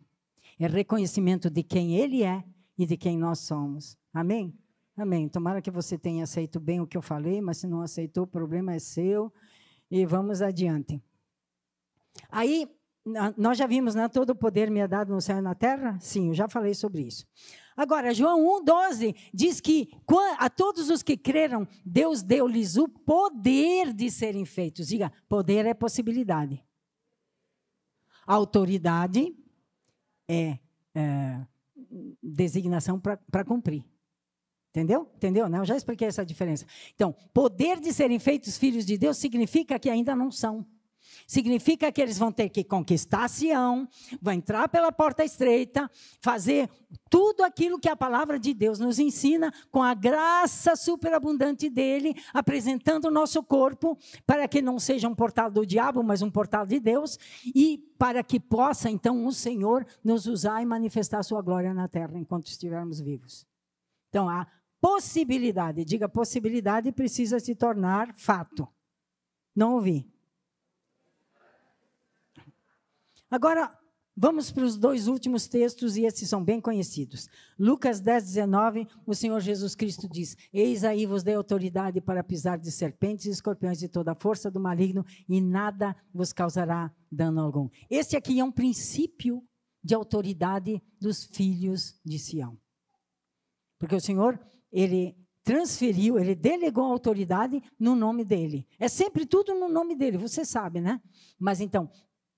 é reconhecimento de quem Ele é e de quem nós somos. Amém? Amém. Tomara que você tenha aceito bem o que eu falei, mas se não aceitou, o problema é seu. E vamos adiante. Aí, nós já vimos, né? Todo o poder me é dado no céu e na terra? Sim, eu já falei sobre isso. Agora, João 1,12 diz que a todos os que creram, Deus deu-lhes o poder de serem feitos. Diga, poder é possibilidade. Autoridade é designação para cumprir. Entendeu? Entendeu, né? Eu já expliquei essa diferença. Então, poder de serem feitos filhos de Deus significa que ainda não são. Significa que eles vão ter que conquistar Sião, vão entrar pela porta estreita, fazer tudo aquilo que a palavra de Deus nos ensina, com a graça superabundante dele, apresentando o nosso corpo, para que não seja um portal do diabo, mas um portal de Deus, e para que possa, então, o Senhor nos usar e manifestar a sua glória na terra, enquanto estivermos vivos. Então, a possibilidade, diga possibilidade, precisa se tornar fato. Não ouvi. Agora, vamos para os 2 últimos textos, e esses são bem conhecidos. Lucas 10, 19, o Senhor Jesus Cristo diz, eis aí vos dei autoridade para pisar de serpentes e escorpiões e toda a força do maligno, e nada vos causará dano algum. Esse aqui é um princípio de autoridade dos filhos de Sião. Porque o Senhor, Ele transferiu, Ele delegou a autoridade no nome dEle. É sempre tudo no nome dEle, você sabe, né? Mas então,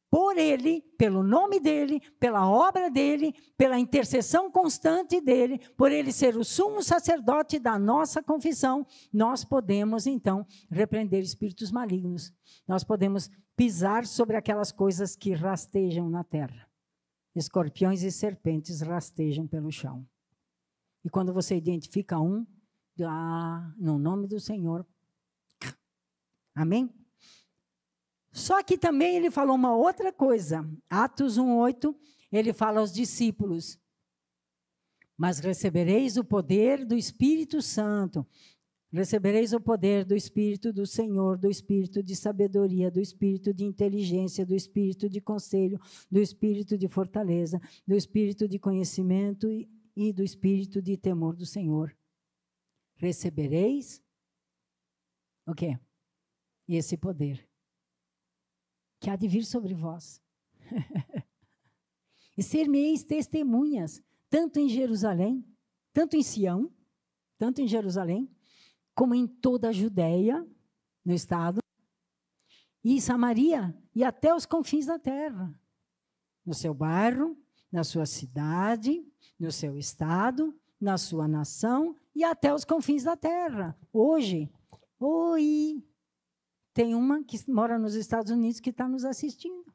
por Ele, pelo nome dEle, pela obra dEle, pela intercessão constante dEle, por Ele ser o sumo sacerdote da nossa confissão, nós podemos, então, repreender espíritos malignos. Nós podemos pisar sobre aquelas coisas que rastejam na terra. Escorpiões e serpentes rastejam pelo chão. E quando você identifica um, no nome do Senhor. Amém? Só que também ele falou uma outra coisa. Atos 1:8, ele fala aos discípulos: mas recebereis o poder do Espírito Santo. Recebereis o poder do Espírito do Senhor, do Espírito de sabedoria, do Espírito de inteligência, do Espírito de conselho, do Espírito de fortaleza, do Espírito de conhecimento e do Espírito de temor do Senhor. Recebereis o quê? Esse poder que há de vir sobre vós. E ser-me-eis testemunhas, tanto em Jerusalém, tanto em Sião, tanto em Jerusalém, como em toda a Judéia, no estado, e Samaria, e até os confins da terra. No seu bairro, na sua cidade, no seu estado, na sua nação, e até os confins da terra. Hoje, tem uma que mora nos Estados Unidos que está nos assistindo.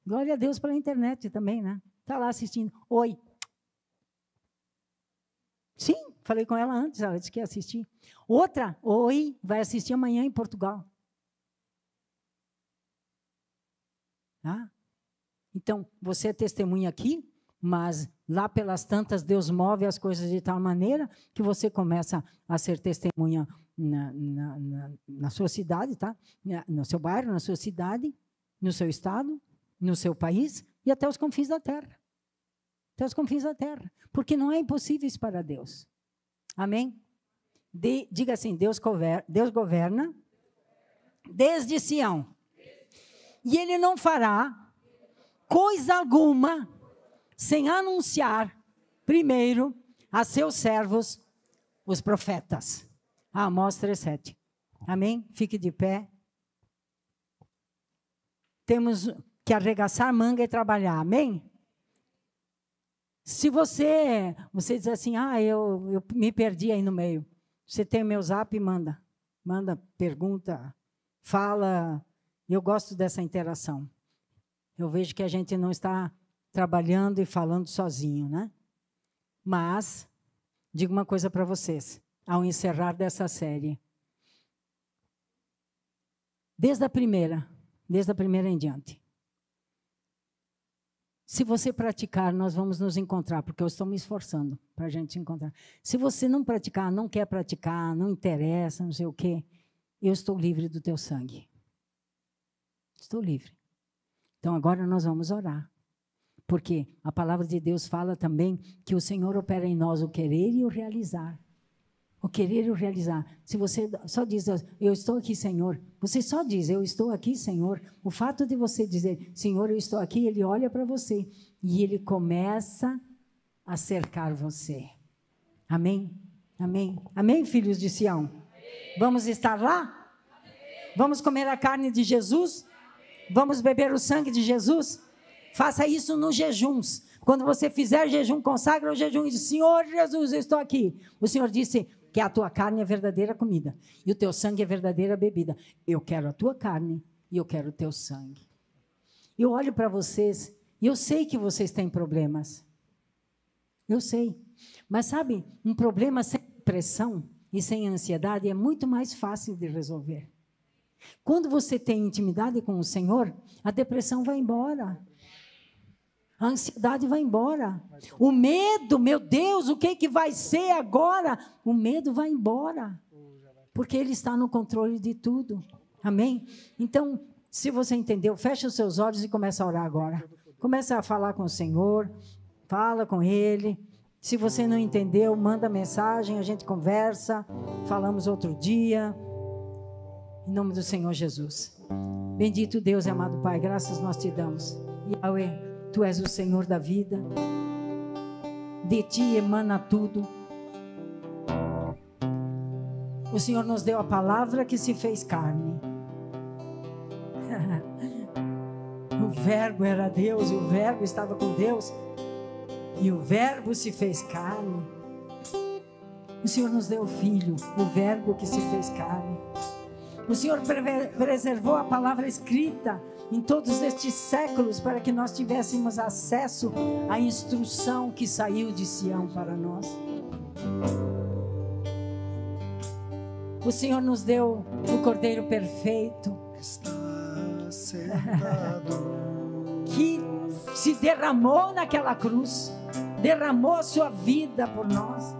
Glória a Deus pela internet também, né? Está lá assistindo. Oi. Sim, falei com ela antes, ela disse que ia assistir. Outra, vai assistir amanhã em Portugal. Tá? Então, você é testemunha aqui, mas lá pelas tantas Deus move as coisas de tal maneira que você começa a ser testemunha na sua cidade, tá? No seu bairro, na sua cidade, no seu estado, no seu país e até os confins da terra. Até os confins da terra. Porque não é impossível isso para Deus. Amém? Diga assim, Deus governa desde Sião. E Ele não fará coisa alguma sem anunciar primeiro a seus servos, os profetas. Amós 3:7. Amém? Fique de pé. Temos que arregaçar manga e trabalhar. Amém? Se você diz assim, eu me perdi aí no meio. Você tem o meu zap, manda. Manda, pergunta, fala. Eu gosto dessa interação. Eu vejo que a gente não está trabalhando e falando sozinho, né? Mas, digo uma coisa para vocês, ao encerrar dessa série, Desde a primeira em diante. Se você praticar, nós vamos nos encontrar, porque eu estou me esforçando para a gente se encontrar. Se você não praticar, não quer praticar, não interessa, não sei o quê, eu estou livre do teu sangue. Estou livre. Então, agora nós vamos orar. Porque a palavra de Deus fala também que o Senhor opera em nós o querer e o realizar. O querer e o realizar. Se você só diz, eu estou aqui, Senhor. Você só diz, eu estou aqui, Senhor. O fato de você dizer, Senhor, eu estou aqui, Ele olha para você. E Ele começa a cercar você. Amém? Amém? Amém, filhos de Sião? Amém. Vamos estar lá? Amém. Vamos comer a carne de Jesus? Amém. Vamos beber o sangue de Jesus? Amém. Faça isso nos jejuns. Quando você fizer jejum, consagra o jejum e diz, Senhor Jesus, eu estou aqui. O Senhor disse que a tua carne é verdadeira comida e o teu sangue é verdadeira bebida. Eu quero a tua carne e eu quero o teu sangue. Eu olho para vocês e eu sei que vocês têm problemas. Eu sei. Mas sabe, um problema sem depressão e sem ansiedade é muito mais fácil de resolver. Quando você tem intimidade com o Senhor, a depressão vai embora. A ansiedade vai embora. O medo, meu Deus, o que vai ser agora? O medo vai embora. Porque Ele está no controle de tudo. Amém? Então, se você entendeu, fecha os seus olhos e começa a orar agora. Começa a falar com o Senhor. Fala com Ele. Se você não entendeu, manda mensagem, a gente conversa. Falamos outro dia. Em nome do Senhor Jesus. Bendito Deus e amado Pai, graças nós te damos. Yahweh, Tu és o Senhor da vida, de Ti emana tudo. O Senhor nos deu a palavra que se fez carne. O Verbo era Deus, e o Verbo estava com Deus, e o Verbo se fez carne. O Senhor nos deu o Filho, o Verbo que se fez carne. O Senhor preservou a palavra escrita em todos estes séculos para que nós tivéssemos acesso à instrução que saiu de Sião para nós. O Senhor nos deu o Cordeiro perfeito que se derramou naquela cruz, derramou a sua vida por nós.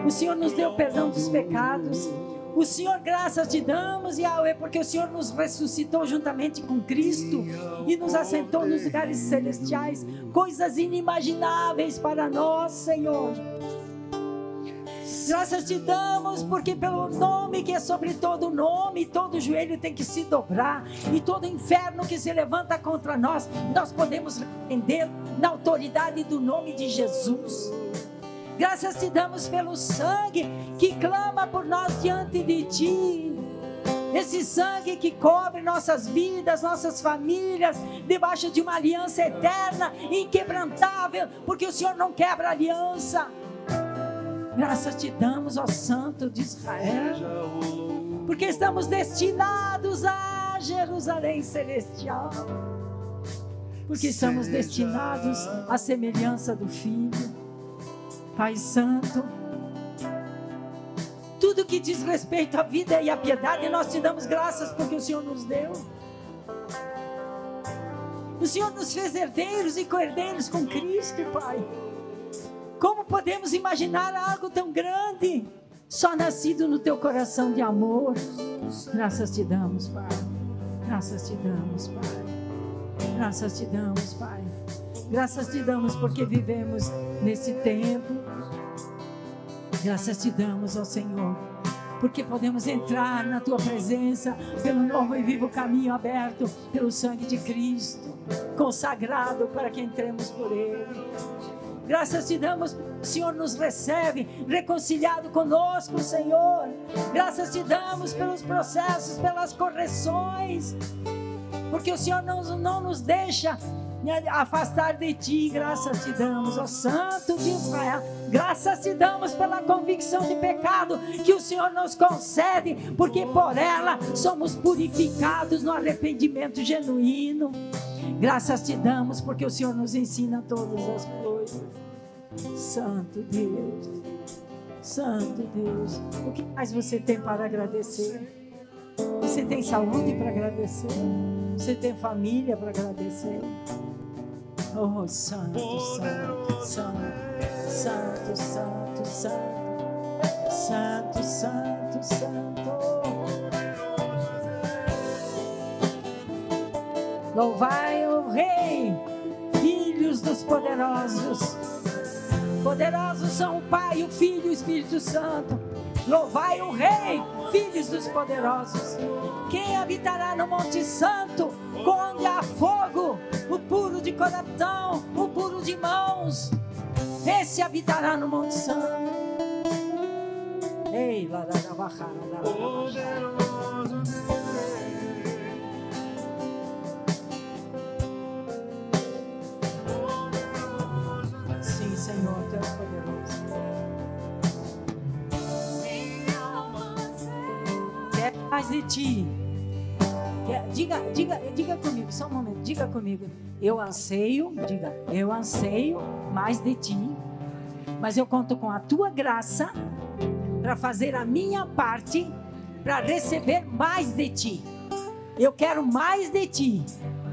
O Senhor nos deu o perdão dos pecados. O Senhor, graças te damos, Yahweh, porque o Senhor nos ressuscitou juntamente com Cristo e nos assentou nos lugares celestiais, coisas inimagináveis para nós, Senhor. Graças te damos, porque pelo nome que é sobre todo nome, todo joelho tem que se dobrar, e todo inferno que se levanta contra nós, nós podemos repreender na autoridade do nome de Jesus. Graças te damos pelo sangue que clama por nós diante de Ti. Esse sangue que cobre nossas vidas, nossas famílias, debaixo de uma aliança eterna, inquebrantável, porque o Senhor não quebra aliança. Graças te damos, ó Santo de Israel, porque estamos destinados a Jerusalém celestial, porque estamos destinados à semelhança do Filho. Pai Santo, tudo que diz respeito à vida e à piedade, nós te damos graças porque o Senhor nos deu. O Senhor nos fez herdeiros e co-herdeiros com Cristo, Pai. Como podemos imaginar algo tão grande, só nascido no teu coração de amor? Graças te damos, Pai. Graças te damos, Pai. Graças te damos, Pai. Graças te damos porque vivemos nesse tempo. Graças te damos, ó Senhor, porque podemos entrar na Tua presença pelo novo e vivo caminho aberto pelo sangue de Cristo, consagrado para que entremos por Ele. Graças te damos, o Senhor nos recebe, reconciliado conosco, Senhor. Graças te damos pelos processos, pelas correções, porque o Senhor não nos deixa afastar de Ti. Graças te damos, ó Santo de Israel. Graças te damos pela convicção de pecado que o Senhor nos concede, porque por ela somos purificados no arrependimento genuíno. Graças te damos porque o Senhor nos ensina todas as coisas. Santo Deus, Santo Deus, o que mais você tem para agradecer? Você tem saúde para agradecer? Você tem família para agradecer? Oh, santo, santo, santo, santo, santo, santo, santo, santo, santo. Louvai o Rei, filhos dos poderosos. Poderosos são o Pai, o Filho e o Espírito Santo. Louvai o Rei, filhos dos poderosos. Quem habitará no Monte Santo, onde há fogo, o puro de coração, o puro de mãos, esse habitará no Monte Santo. Ei, sim, Senhor, Tu és poderoso. Quer mais de Ti. Diga comigo, só um momento, diga comigo. Eu anseio mais de Ti, mas eu conto com a Tua graça para fazer a minha parte, para receber mais de Ti. Eu quero mais de Ti,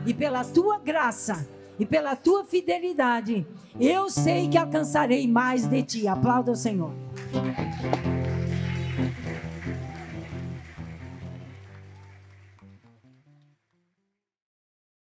e pela Tua graça e pela Tua fidelidade, eu sei que alcançarei mais de Ti. Aplauda o Senhor.